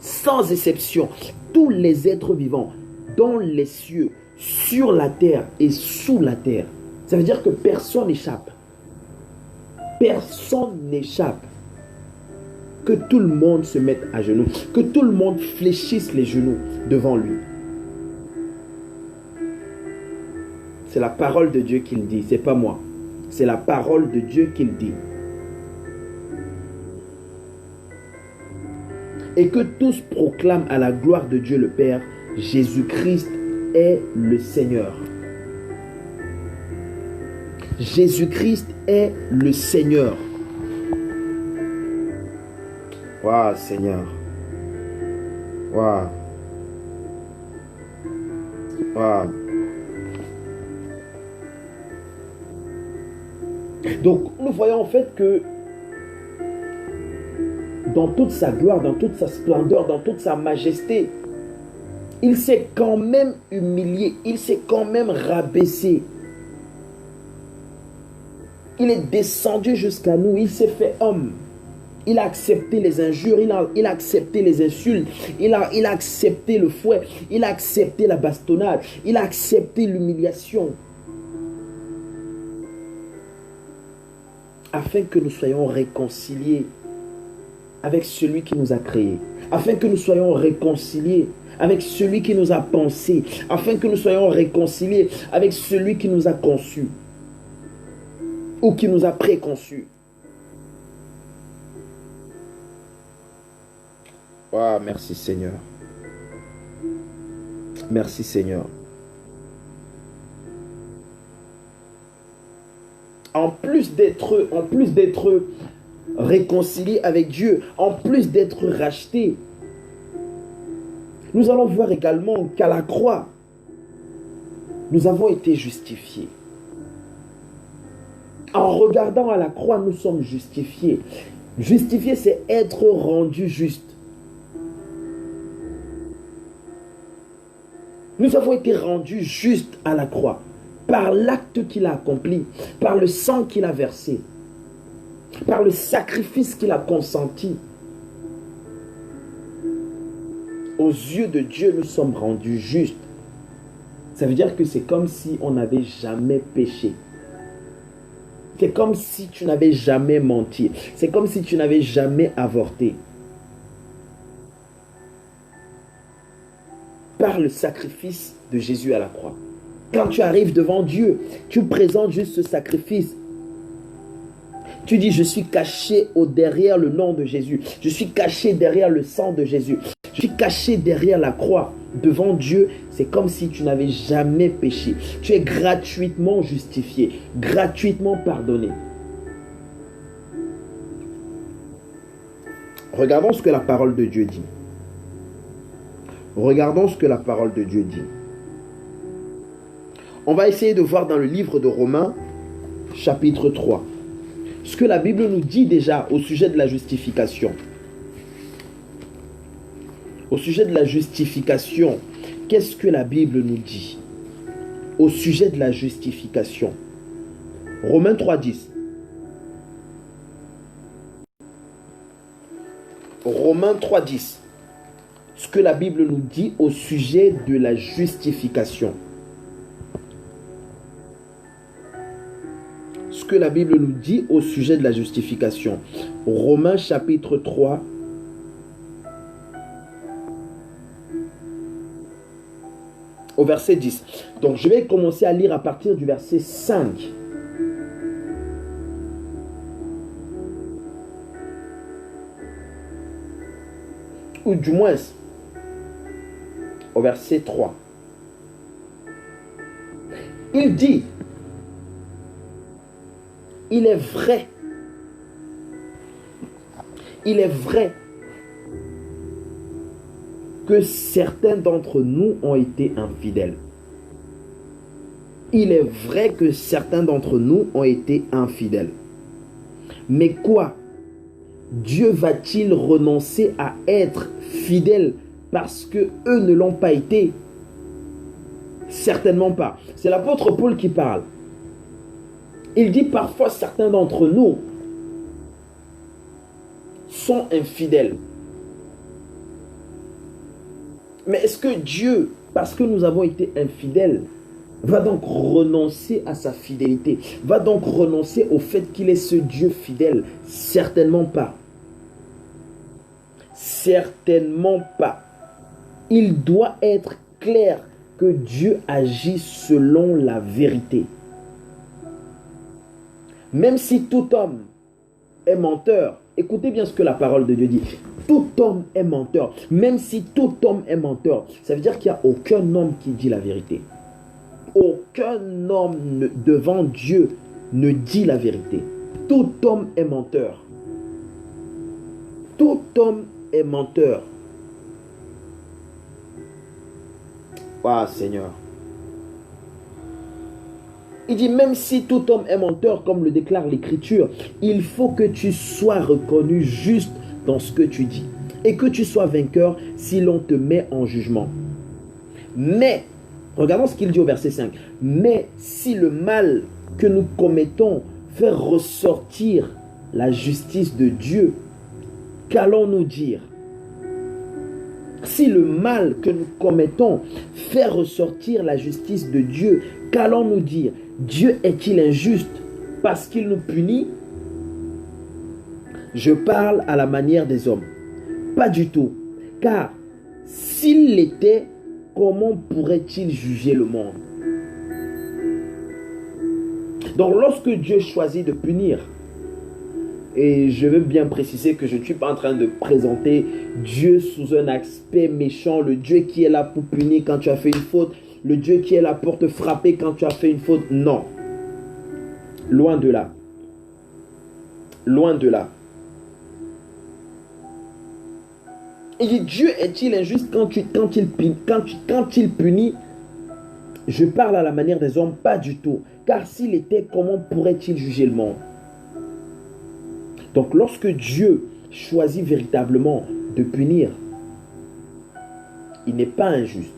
sans exception, tous les êtres vivants dans les cieux, sur la terre et sous la terre. Ça veut dire que personne n'échappe. Personne n'échappe. Que tout le monde se mette à genoux. Que tout le monde fléchisse les genoux devant lui. C'est la parole de Dieu qu'il dit, c'est pas moi. C'est la parole de Dieu qu'il dit. Et que tous proclament à la gloire de Dieu le Père, Jésus-Christ est le Seigneur. Jésus-Christ est le Seigneur. Waouh, Seigneur. Waouh. Waouh. Donc, nous voyons en fait que dans toute sa gloire, dans toute sa splendeur, dans toute sa majesté, il s'est quand même humilié, il s'est quand même rabaissé. Il est descendu jusqu'à nous, il s'est fait homme. Il a accepté les injures, il a accepté les insultes, il a accepté le fouet, il a accepté la bastonnade, il a accepté l'humiliation. Afin que nous soyons réconciliés avec celui qui nous a créés. Afin que nous soyons réconciliés avec celui qui nous a pensés. Afin que nous soyons réconciliés avec celui qui nous a conçus. Ou qui nous a préconçus. Oh, merci Seigneur. Merci Seigneur. En plus d'être réconcilié avec Dieu, en plus d'être racheté, nous allons voir également qu'à la croix, nous avons été justifiés. En regardant à la croix, nous sommes justifiés. Justifié, c'est être rendu juste. Nous avons été rendus justes à la croix. Par l'acte qu'il a accompli, par le sang qu'il a versé, par le sacrifice qu'il a consenti. Aux yeux de Dieu, nous sommes rendus justes. Ça veut dire que c'est comme si on n'avait jamais péché. C'est comme si tu n'avais jamais menti. C'est comme si tu n'avais jamais avorté. par le sacrifice de Jésus à la croix. Quand tu arrives devant Dieu, tu présentes juste ce sacrifice. Tu dis, je suis caché derrière le nom de Jésus. Je suis caché derrière le sang de Jésus. Je suis caché derrière la croix. Devant Dieu, c'est comme si tu n'avais jamais péché. Tu es gratuitement justifié, gratuitement pardonné. Regardons ce que la parole de Dieu dit. Regardons ce que la parole de Dieu dit. On va essayer de voir dans le livre de Romains, chapitre 3, ce que la Bible nous dit déjà au sujet de la justification. Au sujet de la justification, qu'est-ce que la Bible nous dit? Au sujet de la justification. Romains 3,10. Romains 3,10. Ce que la Bible nous dit au sujet de la justification. Ce que la Bible nous dit au sujet de la justification. Romains chapitre 3. Au verset 10. Donc je vais commencer à lire à partir du verset 5. Ou du moins au verset 3. Il dit, il est vrai que certains d'entre nous ont été infidèles. Il est vrai que certains d'entre nous ont été infidèles. Mais quoi? Dieu va-t-il renoncer à être fidèle parce que eux ne l'ont pas été? Certainement pas. C'est l'apôtre Paul qui parle. Il dit parfois certains d'entre nous sont infidèles. Mais est-ce que Dieu, parce que nous avons été infidèles, va donc renoncer à sa fidélité? Va donc renoncer au fait qu'il est ce Dieu fidèle? Certainement pas. Certainement pas. Il doit être clair que Dieu agit selon la vérité. Même si tout homme est menteur, écoutez bien ce que la parole de Dieu dit. Tout homme est menteur. Même si tout homme est menteur, ça veut dire qu'il n'y a aucun homme qui dit la vérité. Aucun homme devant Dieu ne dit la vérité. Tout homme est menteur. Tout homme est menteur. Ah, Seigneur. Il dit, même si tout homme est menteur, comme le déclare l'Écriture, il faut que tu sois reconnu juste dans ce que tu dis. Et que tu sois vainqueur si l'on te met en jugement. Mais, regardons ce qu'il dit au verset 5. Mais si le mal que nous commettons fait ressortir la justice de Dieu, qu'allons-nous dire? Si le mal que nous commettons fait ressortir la justice de Dieu, qu'allons-nous dire? Dieu est-il injuste parce qu'il nous punit? Je parle à la manière des hommes. Pas du tout. Car s'il l'était, comment pourrait-il juger le monde? Donc lorsque Dieu choisit de punir, et je veux bien préciser que je ne suis pas en train de présenter Dieu sous un aspect méchant, le Dieu qui est là pour punir quand tu as fait une faute, le Dieu qui est là pour te frapper quand tu as fait une faute. Non. Loin de là. Loin de là. Il dit, Dieu est-il injuste quand il punit? Je parle à la manière des hommes, pas du tout. Car s'il était, comment pourrait-il juger le monde? Donc lorsque Dieu choisit véritablement de punir, il n'est pas injuste.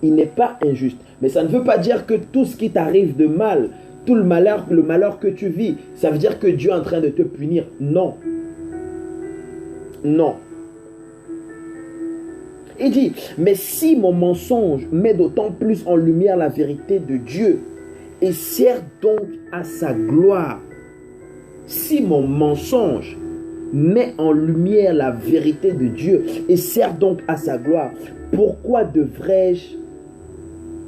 Il n'est pas injuste. Mais ça ne veut pas dire que tout ce qui t'arrive de mal, tout le malheur que tu vis, ça veut dire que Dieu est en train de te punir. Non. Non. Il dit, mais si mon mensonge met d'autant plus en lumière la vérité de Dieu et sert donc à sa gloire, si mon mensonge met en lumière la vérité de Dieu et sert donc à sa gloire, pourquoi devrais-je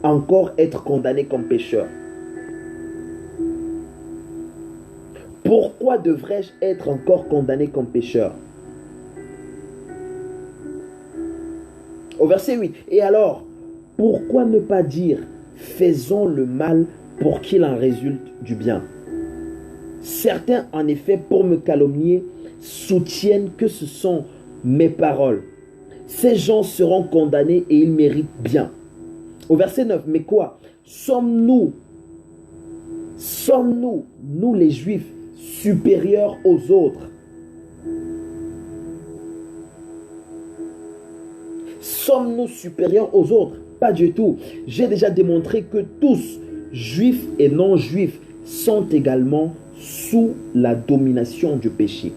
encore être condamné comme pécheur? Pourquoi devrais-je être encore condamné comme pécheur? Au verset 8. Et alors, pourquoi ne pas dire faisons le mal pour qu'il en résulte du bien? Certains, en effet, pour me calomnier, soutiennent que ce sont mes paroles. Ces gens seront condamnés et ils méritent bien. Au verset 9. Mais quoi? Sommes-nous, nous les Juifs, supérieurs aux autres? Sommes-nous supérieurs aux autres? Pas du tout. J'ai déjà démontré que tous, juifs et non-juifs, sont également sous la domination du péché.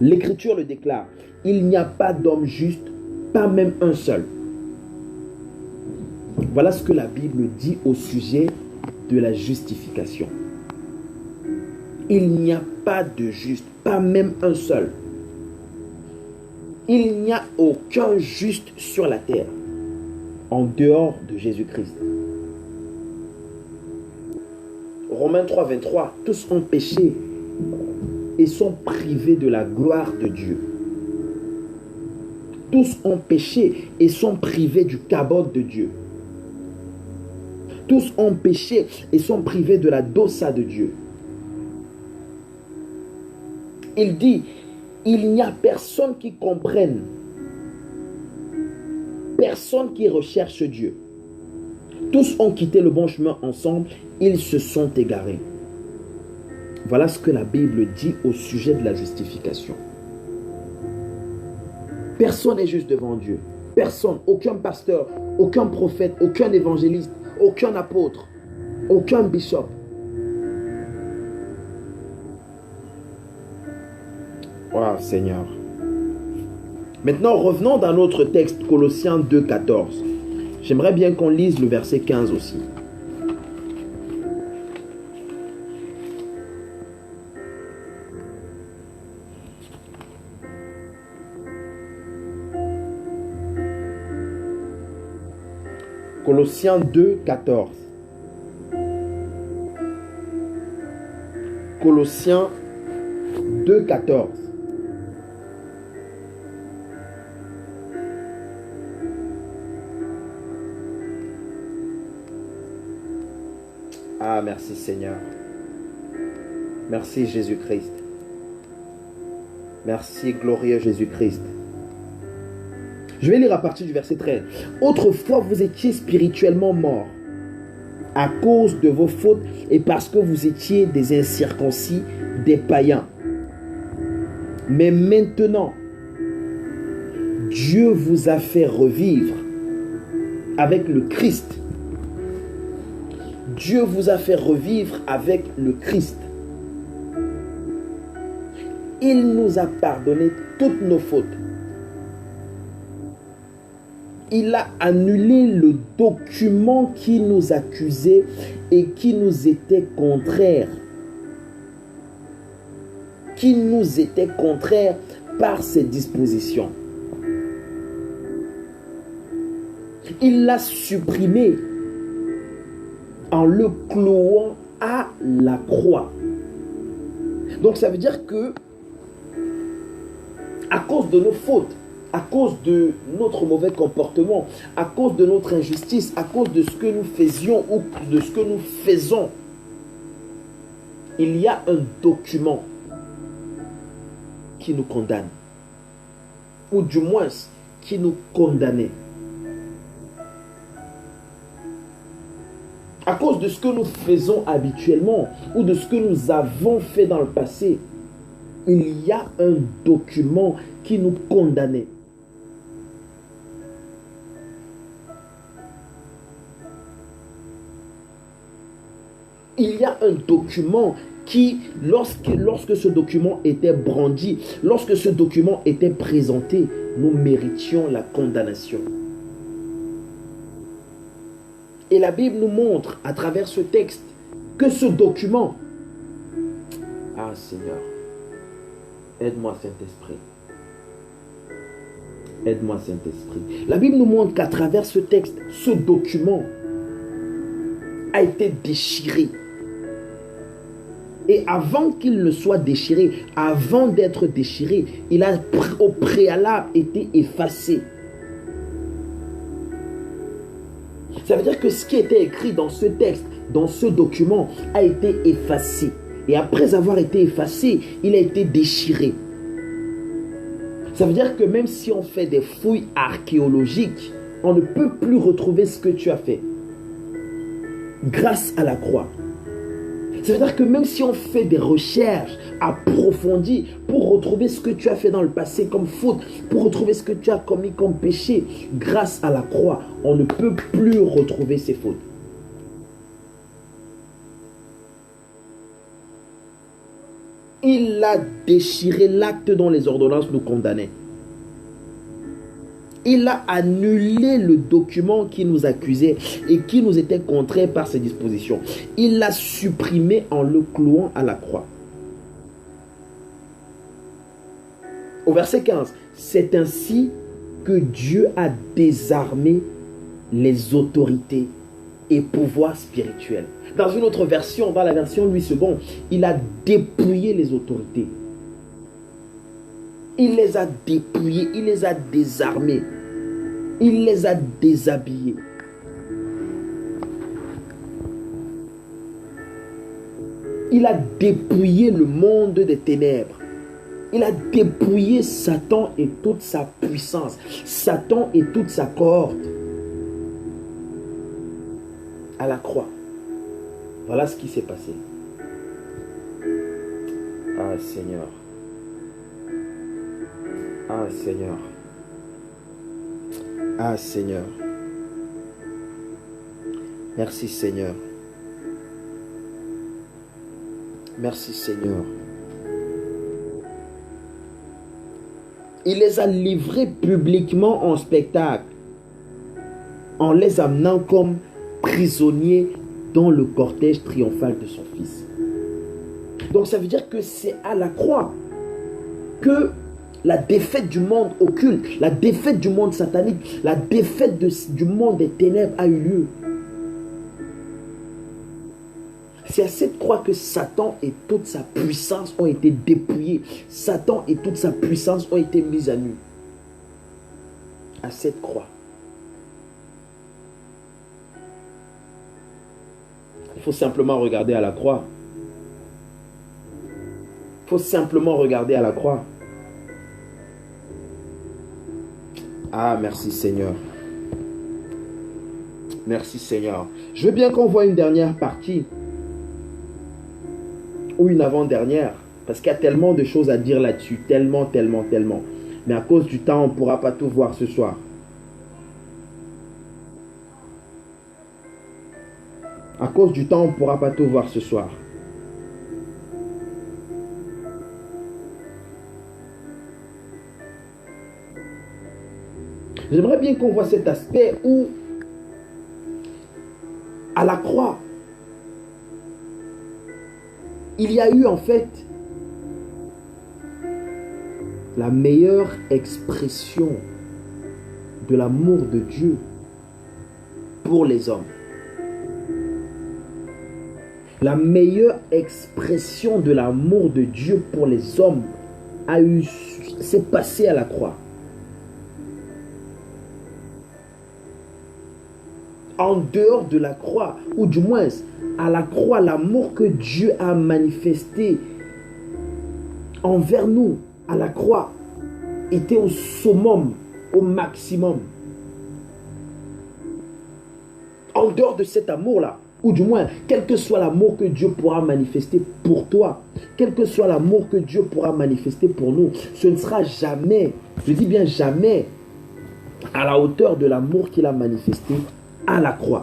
L'Écriture le déclare. Il n'y a pas d'homme juste, pas même un seul. Voilà ce que la Bible dit au sujet de la justification. Il n'y a pas de juste, pas même un seul. Il n'y a aucun juste sur la terre en dehors de Jésus-Christ. Romains 3, 23, tous ont péché et sont privés de la gloire de Dieu. Tous ont péché et sont privés du kabod de Dieu. Tous ont péché et sont privés de la doxa de Dieu. Il dit, il n'y a personne qui comprenne, personne qui recherche Dieu. Tous ont quitté le bon chemin ensemble, ils se sont égarés. Voilà ce que la Bible dit au sujet de la justification. Personne n'est juste devant Dieu. Personne, aucun pasteur, aucun prophète, aucun évangéliste, aucun apôtre, aucun bishop. Wow, Seigneur. Maintenant, revenons dans notre texte, Colossiens 2, 14. J'aimerais bien qu'on lise le verset 15 aussi. Colossiens 2, 14. Colossiens 2, 14. Ah, merci Seigneur. Merci Jésus-Christ. Merci glorieux Jésus-Christ. Je vais lire à partir du verset 13. Autrefois, vous étiez spirituellement morts à cause de vos fautes et parce que vous étiez des incirconcis, des païens. Mais maintenant, Dieu vous a fait revivre avec le Christ. Dieu vous a fait revivre avec le Christ. Il nous a pardonné toutes nos fautes. Il a annulé le document qui nous accusait et qui nous était contraire. Qui nous était contraire par ses dispositions. Il l'a supprimé en le clouant à la croix. Donc ça veut dire que à cause de nos fautes, à cause de notre mauvais comportement, à cause de notre injustice, à cause de ce que nous faisions ou de ce que nous faisons, il y a un document qui nous condamne, ou du moins qui nous condamnait. À cause de ce que nous faisons habituellement ou de ce que nous avons fait dans le passé, il y a un document qui nous condamnait. Il y a un document qui, lorsque ce document était brandi, lorsque ce document était présenté, nous méritions la condamnation. Et la Bible nous montre à travers ce texte que ce document, ah Seigneur, Aide-moi, Saint-Esprit. Aide-moi, Saint-Esprit. La Bible nous montre qu'à travers ce texte, ce document a été déchiré. Et avant qu'il ne soit déchiré, avant d'être déchiré, il a au préalable été effacé. Ça veut dire que ce qui était écrit dans ce texte, dans ce document, a été effacé. Et après avoir été effacé, il a été déchiré. Ça veut dire que même si on fait des fouilles archéologiques, on ne peut plus retrouver ce que tu as fait. Grâce à la croix. Ça veut dire que même si on fait des recherches approfondies pour retrouver ce que tu as fait dans le passé comme faute, pour retrouver ce que tu as commis comme péché, grâce à la croix, on ne peut plus retrouver ces fautes. Il a déchiré l'acte dont les ordonnances nous condamnaient. Il a annulé le document qui nous accusait et qui nous était contraire par ses dispositions. Il l'a supprimé en le clouant à la croix. Au verset 15, c'est ainsi que Dieu a désarmé les autorités et pouvoirs spirituels. Dans une autre version, dans la version Louis II, il a dépouillé les autorités. Il les a dépouillés, il les a désarmés. Il les a déshabillés. Il a dépouillé le monde des ténèbres. Il a dépouillé Satan et toute sa puissance. Satan et toute sa cohorte. À la croix. Voilà ce qui s'est passé. Ah Seigneur. Ah Seigneur. Ah Seigneur. Merci Seigneur. Merci Seigneur. Il les a livrés publiquement en spectacle, en les amenant comme prisonniers dans le cortège triomphal de son Fils. Donc ça veut dire que c'est à la croix que la défaite du monde occulte, la défaite du monde satanique, la défaite du monde des ténèbres a eu lieu. C'est à cette croix que Satan et toute sa puissance ont été dépouillés. Satan et toute sa puissance ont été mis à nu. À cette croix. Il faut simplement regarder à la croix. Il faut simplement regarder à la croix. Ah, merci Seigneur. Merci Seigneur. Je veux bien qu'on voit une dernière partie. Ou une avant-dernière. Parce qu'il y a tellement de choses à dire là-dessus. Tellement. Mais à cause du temps, on ne pourra pas tout voir ce soir. À cause du temps, on ne pourra pas tout voir ce soir. J'aimerais bien qu'on voit cet aspect où, à la croix, il y a eu en fait la meilleure expression de l'amour de Dieu pour les hommes. La meilleure expression de l'amour de Dieu pour les hommes s'est passée à la croix. En dehors de la croix, ou du moins à la croix, l'amour que Dieu a manifesté envers nous à la croix était au summum, au maximum. En dehors de cet amour-là, ou du moins, quel que soit l'amour que Dieu pourra manifester pour toi, quel que soit l'amour que Dieu pourra manifester pour nous, ce ne sera jamais, je dis bien jamais, à la hauteur de l'amour qu'il a manifesté à la croix.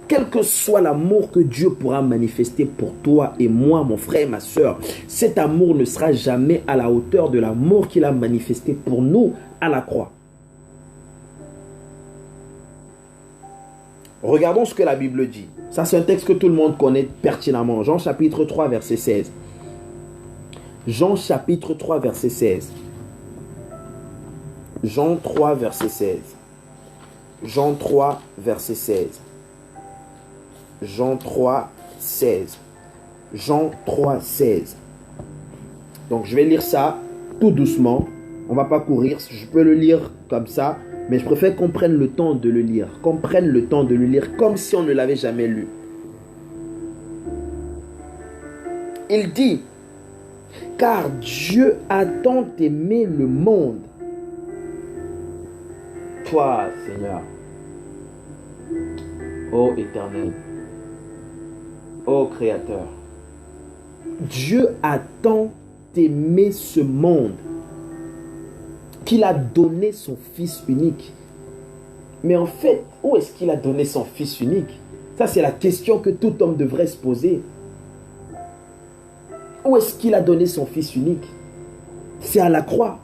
Quel que soit l'amour que Dieu pourra manifester pour toi et moi, mon frère et ma soeur, cet amour ne sera jamais à la hauteur de l'amour qu'il a manifesté pour nous à la croix. Regardons ce que la Bible dit. Ça, c'est un texte que tout le monde connaît pertinemment. Jean chapitre 3, verset 16. Jean chapitre 3, verset 16. Jean 3, verset 16. Jean 3, verset 16. Jean 3, 16. Jean 3, 16. Donc, je vais lire ça tout doucement. On ne va pas courir. Je peux le lire comme ça. Mais je préfère qu'on prenne le temps de le lire. Qu'on prenne le temps de le lire comme si on ne l'avait jamais lu. Il dit, car Dieu a tant aimé le monde. Toi, Seigneur, ô Éternel, ô Créateur, Dieu a tant aimé ce monde qu'il a donné son Fils unique. Mais en fait, où est-ce qu'il a donné son Fils unique? Ça, c'est la question que tout homme devrait se poser. Où est-ce qu'il a donné son Fils unique? C'est à la croix.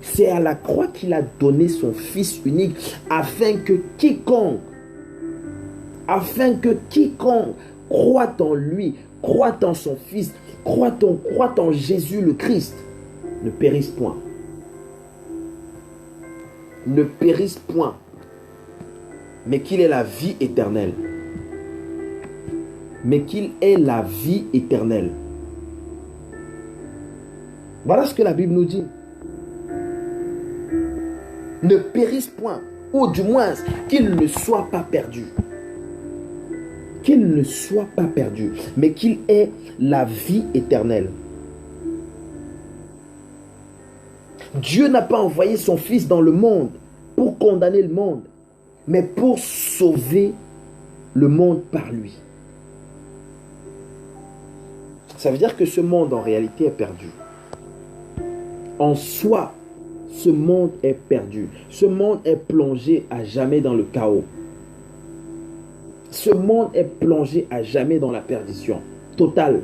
C'est à la croix qu'il a donné son Fils unique afin que quiconque croit en lui, croit en son Fils, croit en Jésus le Christ, ne périsse point. Ne périsse point, mais qu'il ait la vie éternelle. Mais qu'il ait la vie éternelle. Voilà ce que la Bible nous dit. Ne périsse point, ou du moins qu'il ne soit pas perdu. Qu'il ne soit pas perdu, mais qu'il ait la vie éternelle. Dieu n'a pas envoyé son Fils dans le monde pour condamner le monde, mais pour sauver le monde par lui. Ça veut dire que ce monde en réalité est perdu. En soi, ce monde est perdu. Ce monde est plongé à jamais dans le chaos. Ce monde est plongé à jamais dans la perdition totale.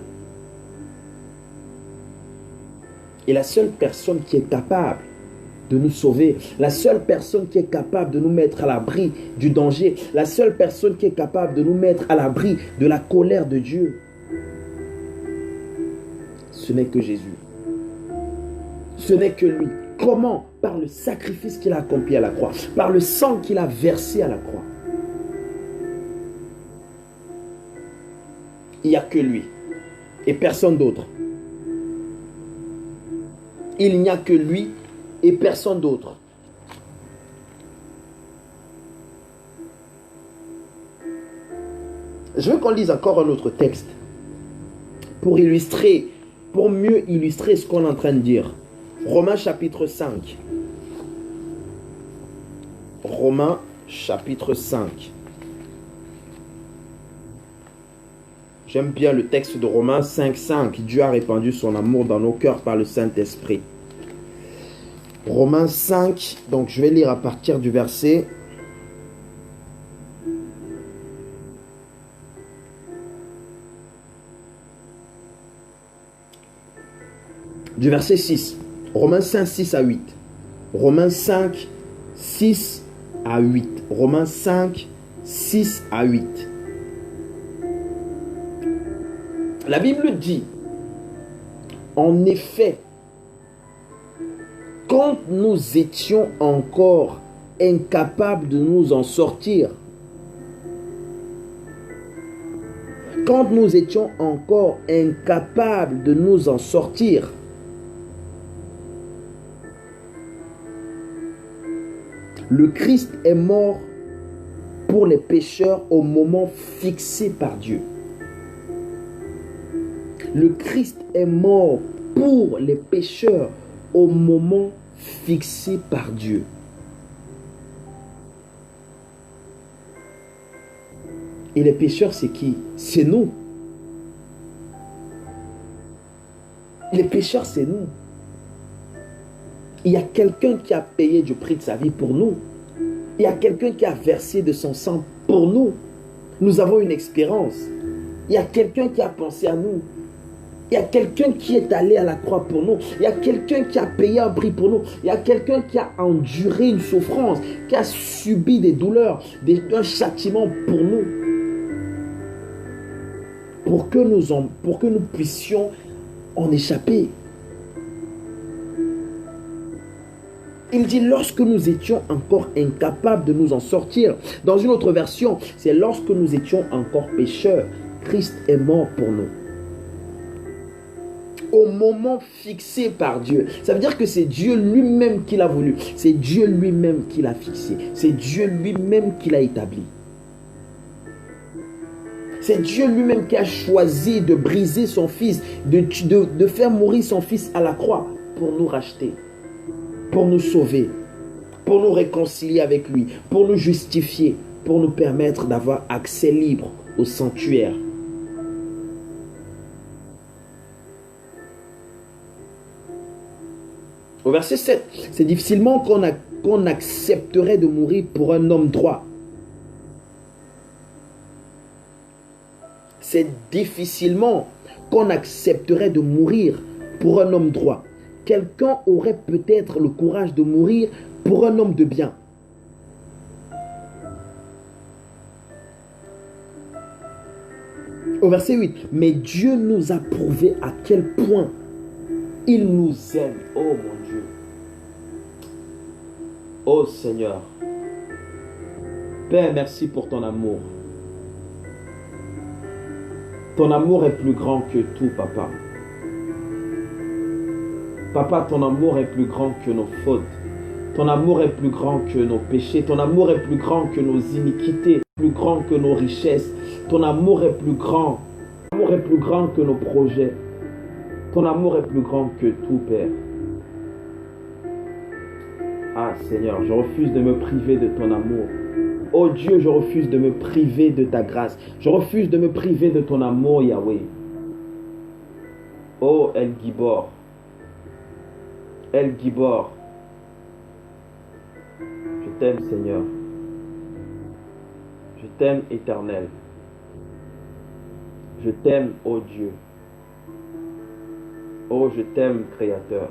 Et la seule personne qui est capable de nous sauver, la seule personne qui est capable de nous mettre à l'abri du danger, la seule personne qui est capable de nous mettre à l'abri de la colère de Dieu, ce n'est que Jésus. Ce n'est que lui. Comment? Par le sacrifice qu'il a accompli à la croix, par le sang qu'il a versé à la croix. Il n'y a que lui et personne d'autre. Il n'y a que lui et personne d'autre. Je veux qu'on lise encore un autre texte pour illustrer, pour mieux illustrer ce qu'on est en train de dire. Romains chapitre 5. Romains chapitre 5. J'aime bien le texte de Romains 5:5. Dieu a répandu son amour dans nos cœurs par le Saint-Esprit. Romains 5, donc je vais lire à partir du verset du verset 6. Romains 5, 6 à 8. Romains 5, 6 à 8. Romains 5, 6 à 8. La Bible dit, en effet, quand nous étions encore incapables de nous en sortir, quand nous étions encore incapables de nous en sortir, le Christ est mort pour les pécheurs au moment fixé par Dieu. Le Christ est mort pour les pécheurs au moment fixé par Dieu. Et les pécheurs, c'est qui? C'est nous. Les pécheurs, c'est nous. Il y a quelqu'un qui a payé du prix de sa vie pour nous. Il y a quelqu'un qui a versé de son sang pour nous. Nous avons une expérience. Il y a quelqu'un qui a pensé à nous. Il y a quelqu'un qui est allé à la croix pour nous. Il y a quelqu'un qui a payé un prix pour nous. Il y a quelqu'un qui a enduré une souffrance, qui a subi des douleurs, un châtiment pour nous. Pour que nous puissions en échapper. Il dit lorsque nous étions encore incapables de nous en sortir. Dans une autre version, c'est lorsque nous étions encore pécheurs. Christ est mort pour nous. Au moment fixé par Dieu. Ça veut dire que c'est Dieu lui-même qui l'a voulu. C'est Dieu lui-même qui l'a fixé. C'est Dieu lui-même qui l'a établi. C'est Dieu lui-même qui a choisi de briser son fils, de faire mourir son fils à la croix pour nous racheter, pour nous sauver, pour nous réconcilier avec lui, pour nous justifier, pour nous permettre d'avoir accès libre au sanctuaire. Au verset 7, c'est difficilement qu'on accepterait de mourir pour un homme droit. C'est difficilement qu'on accepterait de mourir pour un homme droit. Quelqu'un aurait peut-être le courage de mourir pour un homme de bien. Au verset 8, mais Dieu nous a prouvé à quel point il nous aime. Oh mon Dieu. Oh Seigneur. Père, merci pour ton amour. Ton amour est plus grand que tout, Papa. Papa, ton amour est plus grand que nos fautes. Ton amour est plus grand que nos péchés. Ton amour est plus grand que nos iniquités, plus grand que nos richesses. Ton amour est plus grand. Ton amour est plus grand que nos projets. Ton amour est plus grand que tout, Père. Ah, Seigneur, je refuse de me priver de ton amour. Oh Dieu, je refuse de me priver de ta grâce. Je refuse de me priver de ton amour, Yahweh. Oh El Gibor. El Gibor. Je t'aime, Seigneur. Je t'aime, Éternel. Je t'aime, oh Dieu. Oh, je t'aime, Créateur.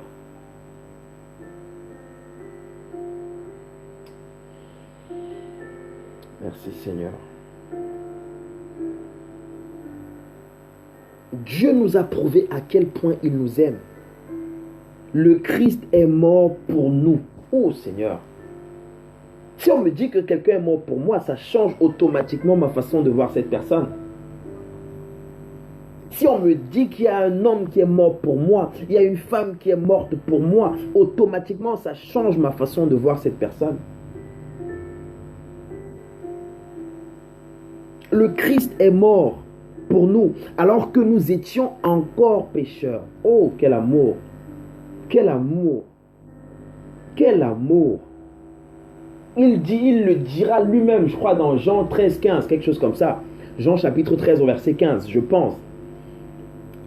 Merci, Seigneur. Dieu nous a prouvé à quel point il nous aime. Le Christ est mort pour nous. Oh, Seigneur. Si on me dit que quelqu'un est mort pour moi, ça change automatiquement ma façon de voir cette personne. Si on me dit qu'il y a un homme qui est mort pour moi, il y a une femme qui est morte pour moi, automatiquement ça change ma façon de voir cette personne. Le Christ est mort pour nous alors que nous étions encore pécheurs. Oh, quel amour! Quel amour! Quel amour! Il le dira lui-même, je crois dans Jean 13, 15, quelque chose comme ça. Jean chapitre 13 au verset 15, je pense.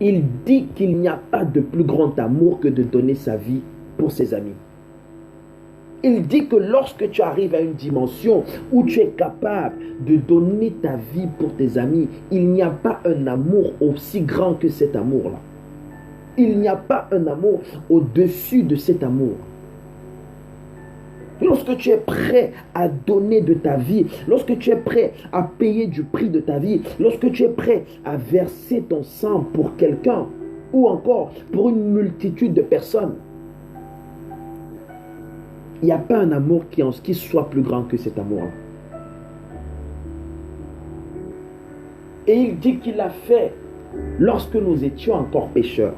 Il dit qu'il n'y a pas de plus grand amour que de donner sa vie pour ses amis. Il dit que lorsque tu arrives à une dimension où tu es capable de donner ta vie pour tes amis, il n'y a pas un amour aussi grand que cet amour-là. Il n'y a pas un amour au-dessus de cet amour. Lorsque tu es prêt à donner de ta vie, lorsque tu es prêt à payer du prix de ta vie, lorsque tu es prêt à verser ton sang pour quelqu'un ou encore pour une multitude de personnes, il n'y a pas un amour qui soit plus grand que cet amour-là. Et il dit qu'il l'a fait lorsque nous étions encore pécheurs.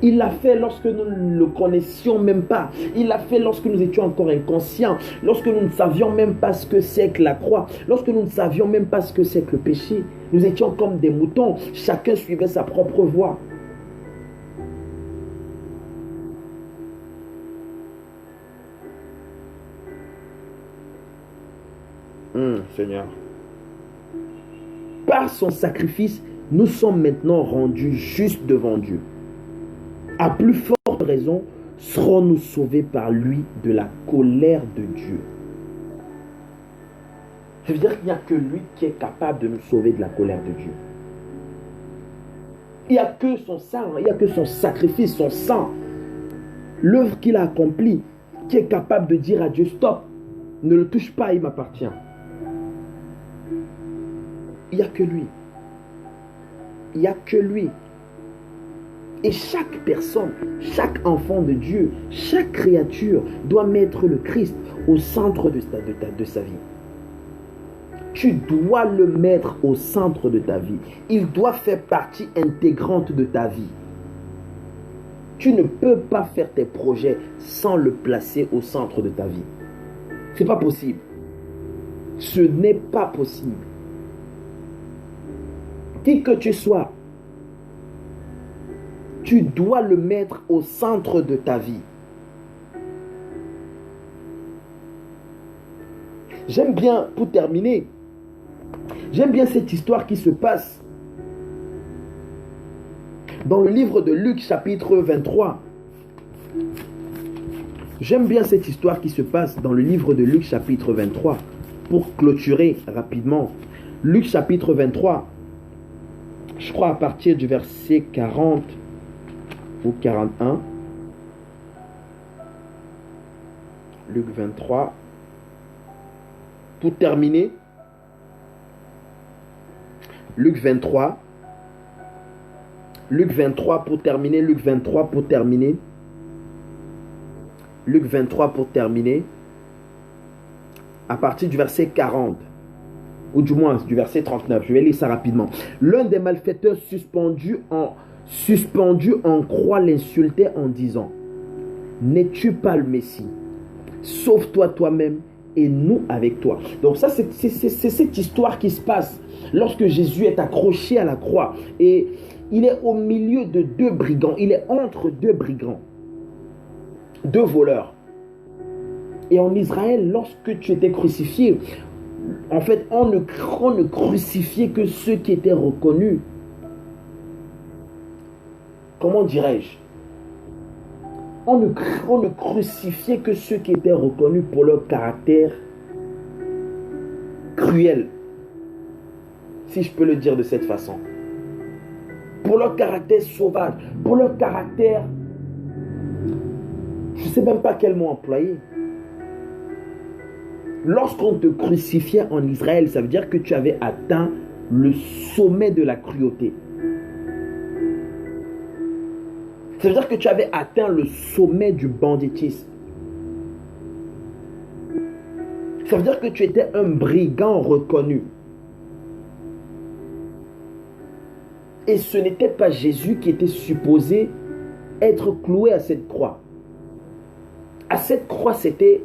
Il l'a fait lorsque nous ne le connaissions même pas. Il l'a fait lorsque nous étions encore inconscients. Lorsque nous ne savions même pas ce que c'est que la croix. Lorsque nous ne savions même pas ce que c'est que le péché. Nous étions comme des moutons. Chacun suivait sa propre voie. Seigneur. Par son sacrifice, nous sommes maintenant rendus justes devant Dieu. À plus forte raison, serons-nous sauvés par lui de la colère de Dieu. Ça veut dire qu'il n'y a que lui qui est capable de nous sauver de la colère de Dieu. Il n'y a que son sang, il n'y a que son sacrifice, son sang, l'œuvre qu'il a accomplie, qui est capable de dire à Dieu, stop, ne le touche pas, il m'appartient. Il n'y a que lui. Il n'y a que lui. Et chaque personne, chaque enfant de Dieu, chaque créature doit mettre le Christ au centre de sa vie. Tu dois le mettre au centre de ta vie. Il doit faire partie intégrante de ta vie. Tu ne peux pas faire tes projets sans le placer au centre de ta vie. Ce n'est pas possible. Ce n'est pas possible. Qui que tu sois, tu dois le mettre au centre de ta vie. J'aime bien, pour terminer, j'aime bien cette histoire qui se passe dans le livre de Luc chapitre 23. J'aime bien cette histoire qui se passe dans le livre de Luc chapitre 23. Pour clôturer rapidement, Luc chapitre 23, je crois à partir du verset 40 ou 41. Luc 23. Pour terminer, Luc 23. Luc 23 pour terminer. Luc 23 pour terminer. Luc 23 pour terminer. À partir du verset 40. Ou du moins du verset 39. Je vais lire ça rapidement. L'un des malfaiteurs suspendu en croix l'insultait en disant: n'es-tu pas le Messie? Sauve-toi toi-même et nous avec toi. Donc ça, c'est cette histoire qui se passe lorsque Jésus est accroché à la croix. Et il est au milieu de deux brigands. Il est entre deux brigands. Deux voleurs. Et en Israël, lorsque tu étais crucifié, en fait, on ne crucifiait que ceux qui étaient reconnus. Comment dirais-je? On ne crucifiait que ceux qui étaient reconnus pour leur caractère cruel. Si je peux le dire de cette façon. Pour leur caractère sauvage. Pour leur caractère... Je ne sais même pas quel mot employer. Lorsqu'on te crucifiait en Israël, ça veut dire que tu avais atteint le sommet de la cruauté. Ça veut dire que tu avais atteint le sommet du banditisme. Ça veut dire que tu étais un brigand reconnu. Et ce n'était pas Jésus qui était supposé être cloué à cette croix. À cette croix, c'était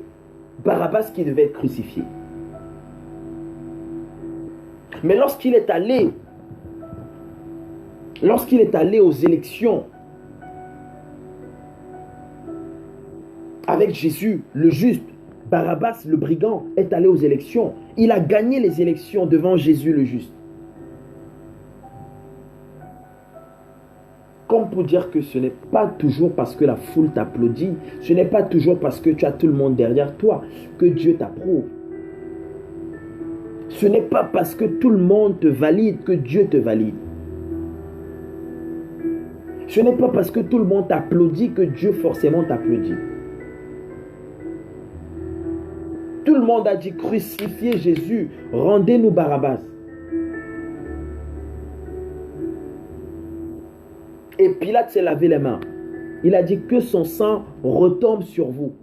Barabbas qui devait être crucifié. Mais lorsqu'il est allé aux élections avec Jésus, le juste, Barabbas, le brigand, est allé aux élections. Il a gagné les élections devant Jésus, le juste. Comme pour dire que ce n'est pas toujours parce que la foule t'applaudit, ce n'est pas toujours parce que tu as tout le monde derrière toi que Dieu t'approuve. Ce n'est pas parce que tout le monde te valide que Dieu te valide. Ce n'est pas parce que tout le monde t'applaudit que Dieu forcément t'applaudit. Tout le monde a dit crucifiez Jésus, rendez-nous Barabbas. Et Pilate s'est lavé les mains. Il a dit que son sang retombe sur vous.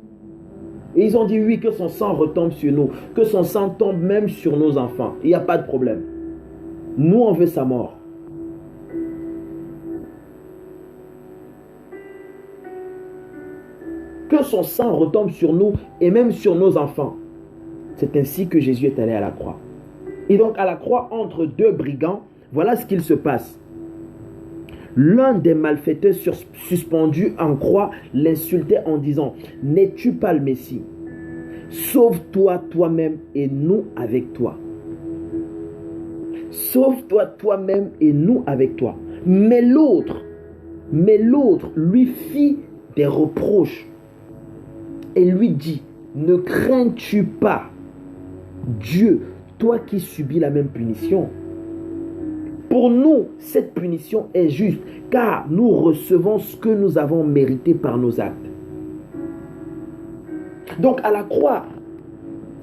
Et ils ont dit oui, que son sang retombe sur nous. Que son sang tombe même sur nos enfants. Il n'y a pas de problème. Nous, on veut sa mort. Que son sang retombe sur nous et même sur nos enfants. C'est ainsi que Jésus est allé à la croix. Et donc à la croix, entre deux brigands, voilà ce qu'il se passe. L'un des malfaiteurs suspendus en croix l'insultait en disant: n'es-tu pas le Messie? Sauve-toi toi-même et nous avec toi. Sauve-toi toi-même et nous avec toi. Mais l'autre lui fit des reproches et lui dit: ne crains-tu pas Dieu, toi qui subis la même punition? Pour nous, cette punition est juste, car nous recevons ce que nous avons mérité par nos actes. Donc à la croix,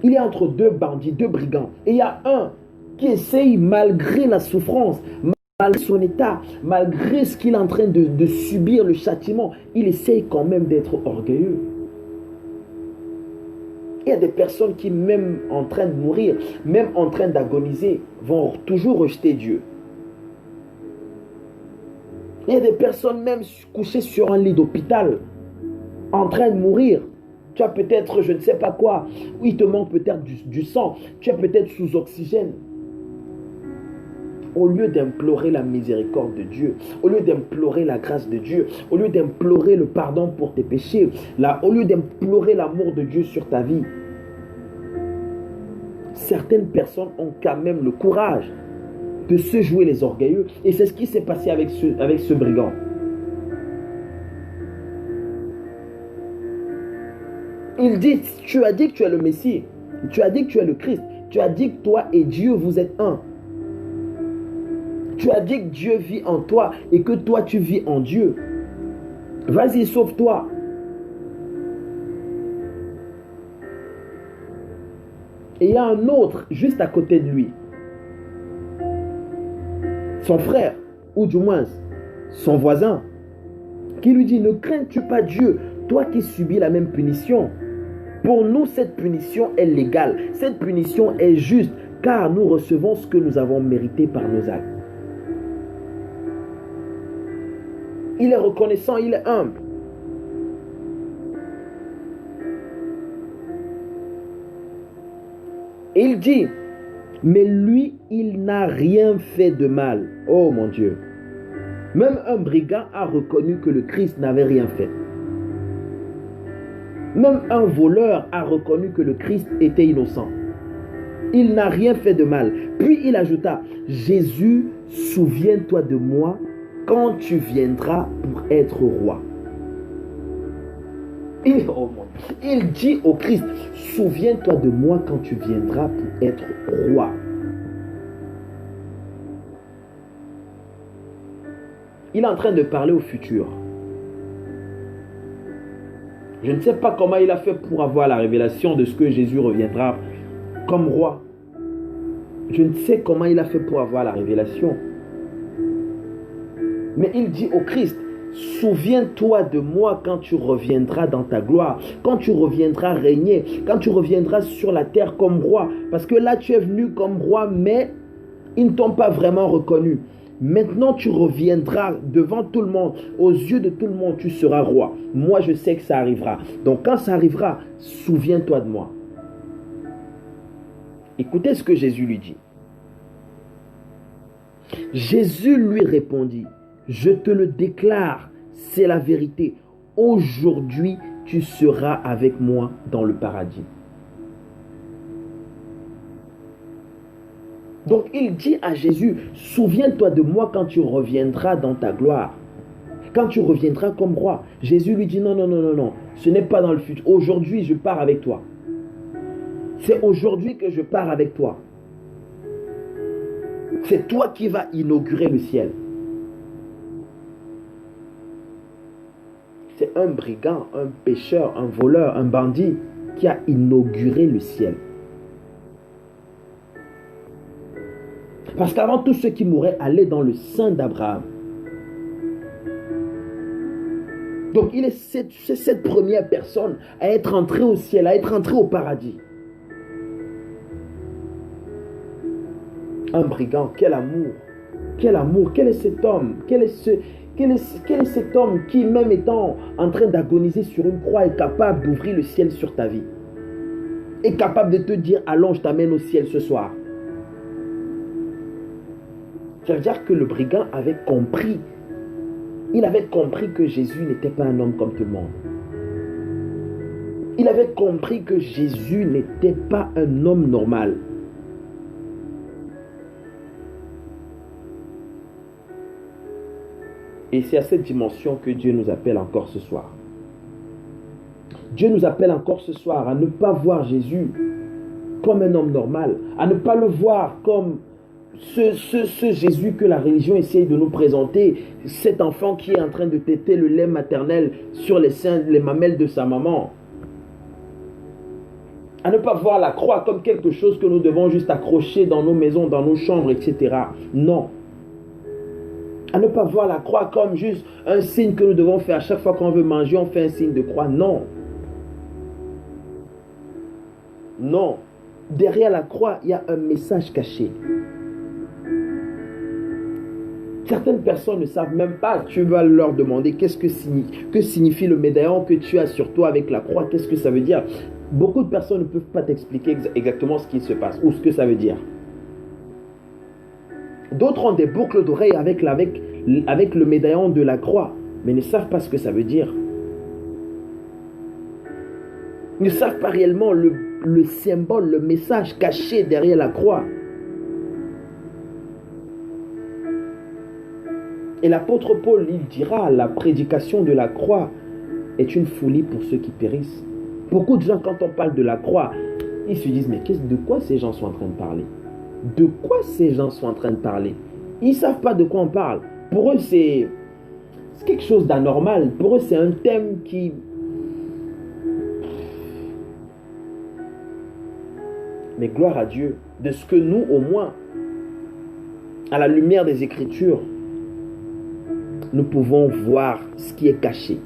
il est entre deux bandits, deux brigands. Et il y a un qui essaye, malgré la souffrance, malgré son état, malgré ce qu'il est en train de subir, le châtiment, il essaye quand même d'être orgueilleux. Il y a des personnes qui, même en train de mourir, même en train d'agoniser, vont toujours rejeter Dieu. Il y a des personnes même couchées sur un lit d'hôpital, en train de mourir. Tu as peut-être, je ne sais pas quoi, ou il te manque peut-être du sang, tu es peut-être sous oxygène. Au lieu d'implorer la miséricorde de Dieu, au lieu d'implorer la grâce de Dieu, au lieu d'implorer le pardon pour tes péchés, là, au lieu d'implorer l'amour de Dieu sur ta vie, certaines personnes ont quand même le courage de se jouer les orgueilleux. Et c'est ce qui s'est passé avec ce brigand. Il dit, tu as dit que tu es le Messie, tu as dit que tu es le Christ, tu as dit que toi et Dieu vous êtes un. Tu as dit que Dieu vit en toi et que toi tu vis en Dieu. Vas-y, sauve-toi. Et il y a un autre juste à côté de lui. Son frère, ou du moins son voisin, qui lui dit, ne crains-tu pas Dieu, toi qui subis la même punition? Pour nous, cette punition est légale. Cette punition est juste, car nous recevons ce que nous avons mérité par nos actes. Il est reconnaissant, il est humble. Et il dit, mais lui, il n'a rien fait de mal. Oh mon Dieu. Même un brigand a reconnu que le Christ n'avait rien fait. Même un voleur a reconnu que le Christ était innocent. Il n'a rien fait de mal. Puis il ajouta, Jésus, souviens-toi de moi quand tu viendras pour être roi. Il dit au Christ, souviens-toi de moi quand tu viendras pour être roi. Il est en train de parler au futur. Je ne sais pas comment il a fait pour avoir la révélation de ce que Jésus reviendra comme roi. Je ne sais comment il a fait pour avoir la révélation. Mais il dit au Christ, souviens-toi de moi quand tu reviendras dans ta gloire, quand tu reviendras régner, quand tu reviendras sur la terre comme roi. Parce que là, tu es venu comme roi, mais ils ne t'ont pas vraiment reconnu. Maintenant, tu reviendras devant tout le monde, aux yeux de tout le monde, tu seras roi. Moi, je sais que ça arrivera. Donc, quand ça arrivera, souviens-toi de moi. Écoutez ce que Jésus lui dit. Jésus lui répondit, je te le déclare, c'est la vérité. Aujourd'hui, tu seras avec moi dans le paradis. Donc il dit à Jésus, souviens-toi de moi quand tu reviendras dans ta gloire. Quand tu reviendras comme roi. Jésus lui dit, non, non, non, non, non. Ce n'est pas dans le futur. Aujourd'hui, je pars avec toi. C'est aujourd'hui que je pars avec toi. C'est toi qui vas inaugurer le ciel. C'est un brigand, un pécheur, un voleur, un bandit qui a inauguré le ciel. Parce qu'avant, tous ceux qui mouraient allaient dans le sein d'Abraham. Donc, c'est cette première personne à être entrée au ciel, à être entrée au paradis. Un brigand, quel amour. Quel amour, quel est cet homme? Quel est cet homme qui, même étant en train d'agoniser sur une croix, est capable d'ouvrir le ciel sur ta vie? Est capable de te dire, allons, je t'amène au ciel ce soir. Ça veut dire que le brigand avait compris. Il avait compris que Jésus n'était pas un homme comme tout le monde. Il avait compris que Jésus n'était pas un homme normal. Et c'est à cette dimension que Dieu nous appelle encore ce soir. Dieu nous appelle encore ce soir à ne pas voir Jésus comme un homme normal, à ne pas le voir comme ce Jésus que la religion essaye de nous présenter, cet enfant qui est en train de téter le lait maternel sur les seins, les mamelles de sa maman. À ne pas voir la croix comme quelque chose que nous devons juste accrocher dans nos maisons, dans nos chambres, etc. Non. À ne pas voir la croix comme juste un signe que nous devons faire. À chaque fois qu'on veut manger, on fait un signe de croix. Non. Non. Derrière la croix, il y a un message caché. Certaines personnes ne savent même pas. Tu vas leur demander que signifie le médaillon que tu as sur toi avec la croix. Qu'est-ce que ça veut dire? Beaucoup de personnes ne peuvent pas t'expliquer exactement ce qui se passe ou ce que ça veut dire. D'autres ont des boucles d'oreilles avec le médaillon de la croix, mais ne savent pas ce que ça veut dire. Ils ne savent pas réellement le symbole, le message caché derrière la croix. Et l'apôtre Paul, il dira, la prédication de la croix est une folie pour ceux qui périssent. Beaucoup de gens, quand on parle de la croix, ils se disent, mais de quoi ces gens sont en train de parler? De quoi ces gens sont en train de parler? Ils ne savent pas de quoi on parle. Pour eux, c'est quelque chose d'anormal. Pour eux, c'est un thème qui... Mais gloire à Dieu, de ce que nous, au moins, à la lumière des Écritures, nous pouvons voir ce qui est caché.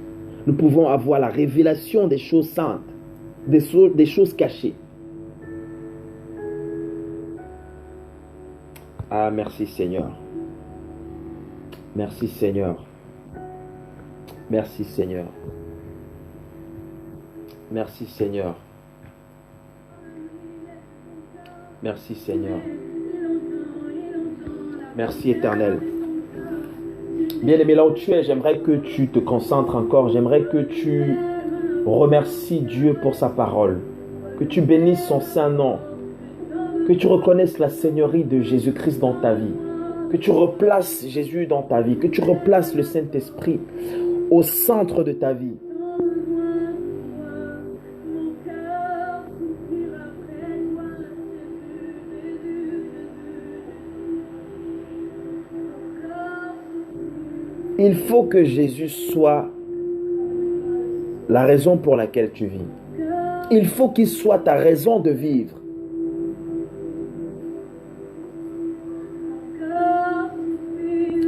Nous pouvons avoir la révélation des choses saintes, des choses cachées. Ah, merci Seigneur. Merci Seigneur. Merci Seigneur. Merci Seigneur. Merci Seigneur. Merci Éternel. Bien-aimé, là où tu es, j'aimerais que tu te concentres encore. J'aimerais que tu remercies Dieu pour sa parole. Que tu bénisses son saint nom. Que tu reconnaisses la seigneurie de Jésus-Christ dans ta vie. Que tu replaces Jésus dans ta vie. Que tu replaces le Saint-Esprit au centre de ta vie. Il faut que Jésus soit la raison pour laquelle tu vis. Il faut qu'il soit ta raison de vivre.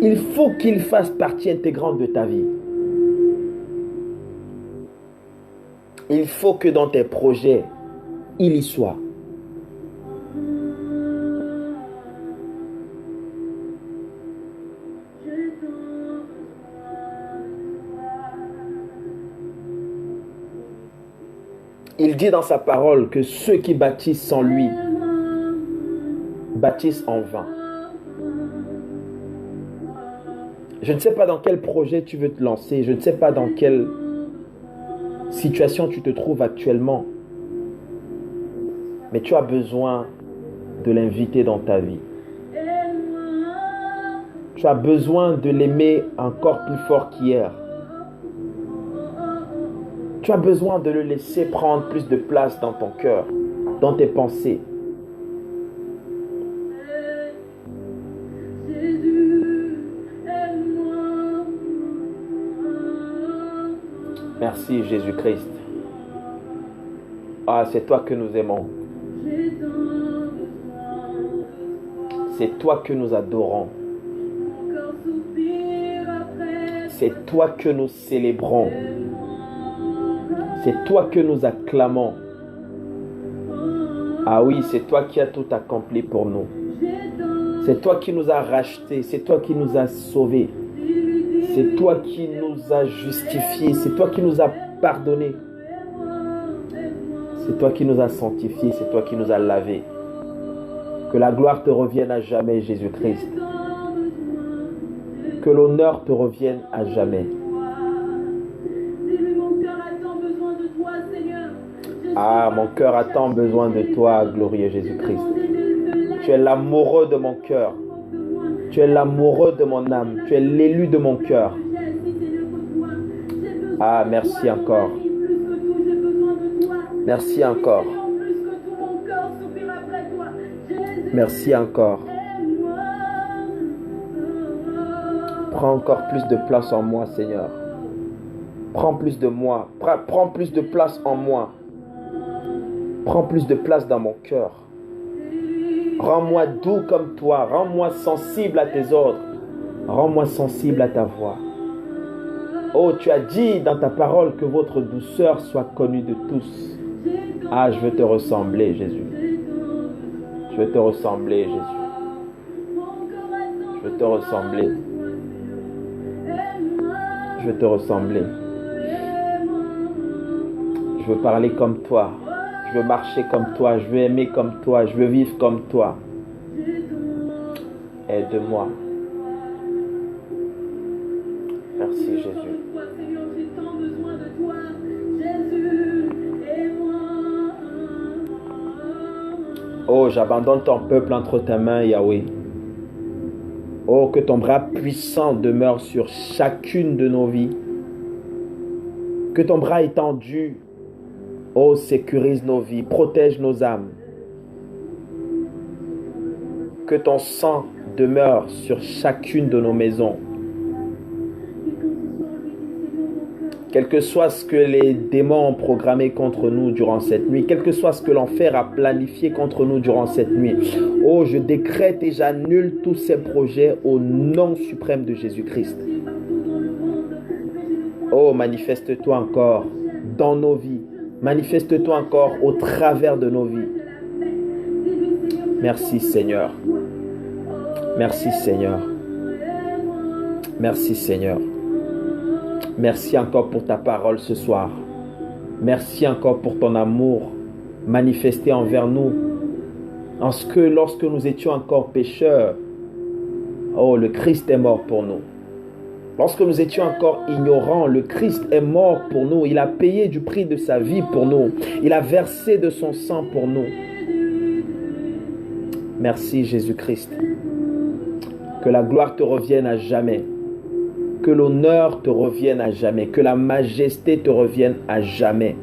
Il faut qu'il fasse partie intégrante de ta vie. Il faut que dans tes projets, il y soit. Il dit dans sa parole que ceux qui bâtissent sans lui bâtissent en vain. Je ne sais pas dans quel projet tu veux te lancer. Je ne sais pas dans quelle situation tu te trouves actuellement. Mais tu as besoin de l'inviter dans ta vie. Tu as besoin de l'aimer encore plus fort qu'hier. Tu as besoin de le laisser prendre plus de place dans ton cœur, dans tes pensées. Merci Jésus-Christ. Ah, c'est toi que nous aimons. C'est toi que nous adorons. C'est toi que nous célébrons. C'est toi que nous acclamons. Ah oui, c'est toi qui as tout accompli pour nous. C'est toi qui nous as rachetés. C'est toi qui nous as sauvés. C'est toi qui nous as justifiés. C'est toi qui nous as pardonnés. C'est toi qui nous as sanctifiés. C'est toi qui nous as lavés. Que la gloire te revienne à jamais, Jésus-Christ. Que l'honneur te revienne à jamais. Ah, mon cœur a tant besoin de toi, glorieux Jésus-Christ. Tu es l'amoureux de mon cœur. Tu es l'amoureux de mon âme. Tu es l'élu de mon cœur. Ah, merci encore. Merci encore. Merci encore. Prends encore plus de place en moi, Seigneur. Prends plus de moi. Prends plus de place en moi. Prends plus de place dans mon cœur. Rends-moi doux comme toi. Rends-moi sensible à tes ordres. Rends-moi sensible à ta voix. Oh, tu as dit dans ta parole que votre douceur soit connue de tous. Ah, je veux te ressembler, Jésus. Je veux te ressembler, Jésus. Je veux te ressembler. Je veux te ressembler. Je veux parler comme toi. Je veux marcher comme toi. Je veux aimer comme toi. Je veux vivre comme toi. Aide-moi. Merci, Jésus. Oh, j'abandonne ton peuple entre tes mains, Yahweh. Oh, que ton bras puissant demeure sur chacune de nos vies. Que ton bras étendu, oh, sécurise nos vies, protège nos âmes. Que ton sang demeure sur chacune de nos maisons. Quel que soit ce que les démons ont programmé contre nous durant cette nuit, quel que soit ce que l'enfer a planifié contre nous durant cette nuit, oh, je décrète et j'annule tous ces projets au nom suprême de Jésus-Christ. Oh, manifeste-toi encore dans nos vies. Manifeste-toi encore au travers de nos vies. Merci, Seigneur. Merci, Seigneur. Merci, Seigneur. Merci encore pour ta parole ce soir. Merci encore pour ton amour manifesté envers nous. En ce que lorsque nous étions encore pécheurs, oh, le Christ est mort pour nous. Lorsque nous étions encore ignorants, le Christ est mort pour nous. Il a payé du prix de sa vie pour nous. Il a versé de son sang pour nous. Merci Jésus-Christ. Que la gloire te revienne à jamais. Que l'honneur te revienne à jamais. Que la majesté te revienne à jamais.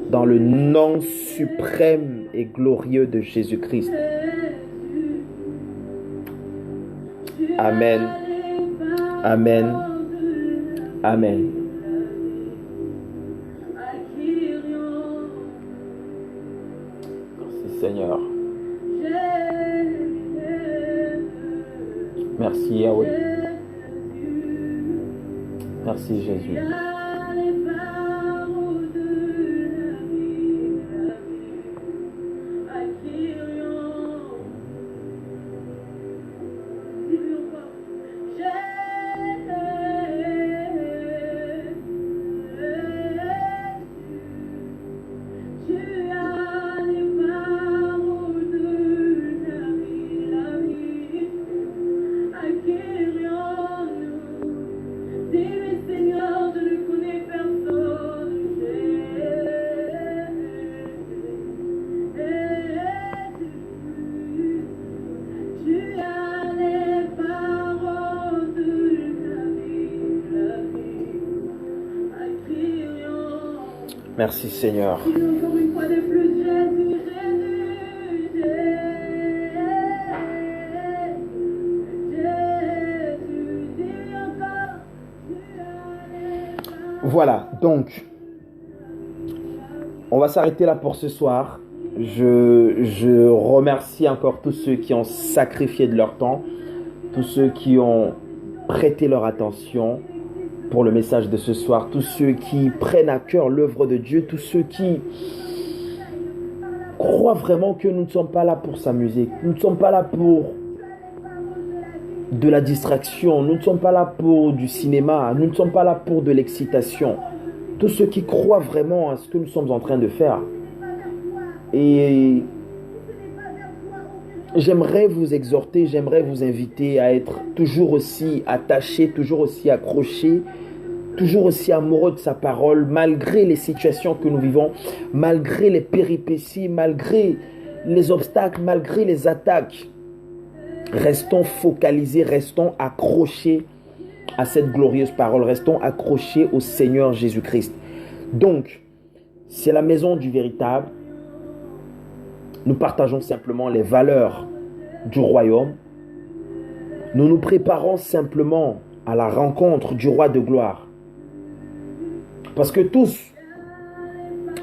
Dans le nom suprême et glorieux de Jésus-Christ. Amen. Amen. Amen. Merci Seigneur. Merci Yahweh. Merci Jésus. Merci Seigneur. Voilà, donc, on va s'arrêter là pour ce soir. Je remercie encore tous ceux qui ont sacrifié de leur temps, tous ceux qui ont prêté leur attention pour le message de ce soir, tous ceux qui prennent à cœur l'œuvre de Dieu, tous ceux qui croient vraiment que nous ne sommes pas là pour s'amuser, nous ne sommes pas là pour de la distraction, nous ne sommes pas là pour du cinéma, nous ne sommes pas là pour de l'excitation. Tous ceux qui croient vraiment à ce que nous sommes en train de faire. Et j'aimerais vous exhorter, j'aimerais vous inviter à être toujours aussi attachés, toujours aussi accrochés, toujours aussi amoureux de sa parole, malgré les situations que nous vivons, malgré les péripéties, malgré les obstacles, malgré les attaques. Restons focalisés, restons accrochés à cette glorieuse parole, restons accrochés au Seigneur Jésus-Christ. Donc, c'est la maison du véritable. Nous partageons simplement les valeurs du royaume. Nous nous préparons simplement à la rencontre du roi de gloire. Parce que tous,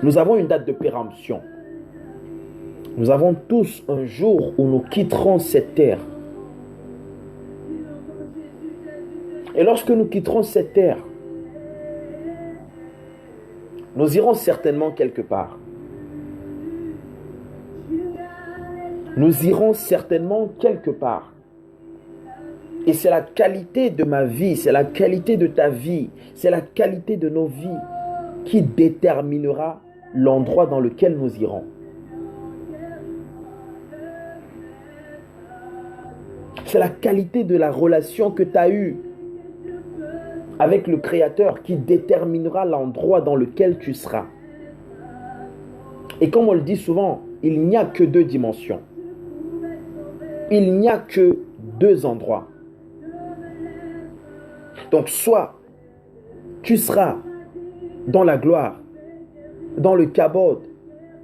nous avons une date de péremption. Nous avons tous un jour où nous quitterons cette terre. Et lorsque nous quitterons cette terre, nous irons certainement quelque part. Nous irons certainement quelque part. Et c'est la qualité de ma vie, c'est la qualité de ta vie, c'est la qualité de nos vies qui déterminera l'endroit dans lequel nous irons. C'est la qualité de la relation que tu as eue avec le Créateur qui déterminera l'endroit dans lequel tu seras. Et comme on le dit souvent, il n'y a que deux dimensions. Il n'y a que deux endroits. Donc soit tu seras dans la gloire, dans le kabod,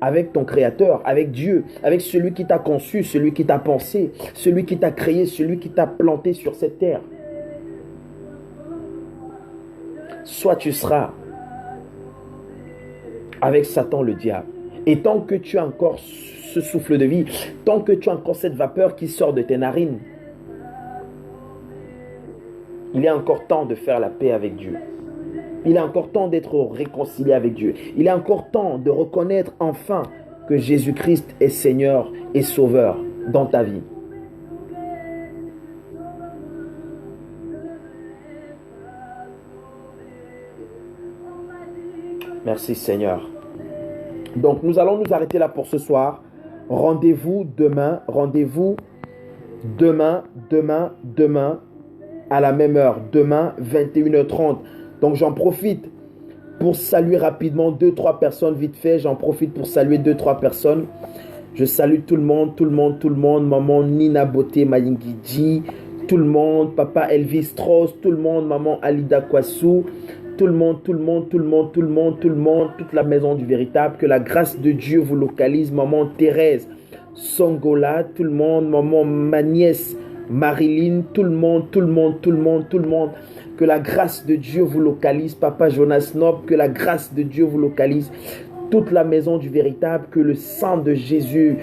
avec ton Créateur, avec Dieu, avec celui qui t'a conçu, celui qui t'a pensé, celui qui t'a créé, celui qui t'a planté sur cette terre. Soit tu seras avec Satan le diable. Et tant que tu as encore ce souffle de vie, tant que tu as encore cette vapeur qui sort de tes narines, il est encore temps de faire la paix avec Dieu. Il est encore temps d'être réconcilié avec Dieu. Il est encore temps de reconnaître enfin que Jésus-Christ est Seigneur et Sauveur dans ta vie. Merci Seigneur. Donc nous allons nous arrêter là pour ce soir. Rendez-vous demain à la même heure. Demain 21h30. Donc j'en profite pour saluer rapidement 2-3 personnes vite fait. J'en profite pour saluer 2-3 personnes. Je salue tout le monde. Maman Nina Beauté Mayingiji. Tout le monde. Papa Elvis Strauss. Tout le monde. Maman Alida Kwasu. Tout le monde, toute la maison du véritable. Que la grâce de Dieu vous localise. Maman Thérèse Songola. Tout le monde. Maman ma nièce Marilyn. Tout le monde. Que la grâce de Dieu vous localise. Papa Jonas Nob. Que la grâce de Dieu vous localise. Toute la maison du véritable. Que le sang de Jésus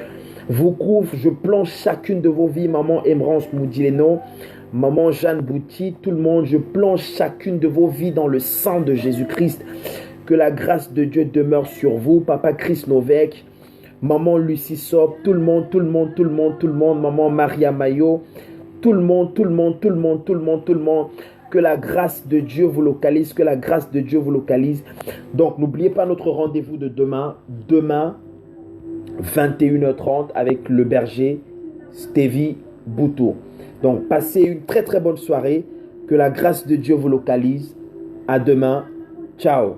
vous couvre. Je plonge chacune de vos vies. Maman Emrance Moudileno. Maman Jeanne Bouti, tout le monde, je plonge chacune de vos vies dans le sang de Jésus-Christ. Que la grâce de Dieu demeure sur vous. Papa Chris Novek, Maman Lucie Sop, tout le monde. Maman Maria Mayo, tout le monde. Que la grâce de Dieu vous localise. Donc, n'oubliez pas notre rendez-vous de demain. Demain, 21h30 avec le berger Stevie Boutou. Donc, passez une très très bonne soirée. Que la grâce de Dieu vous localise. À demain. Ciao.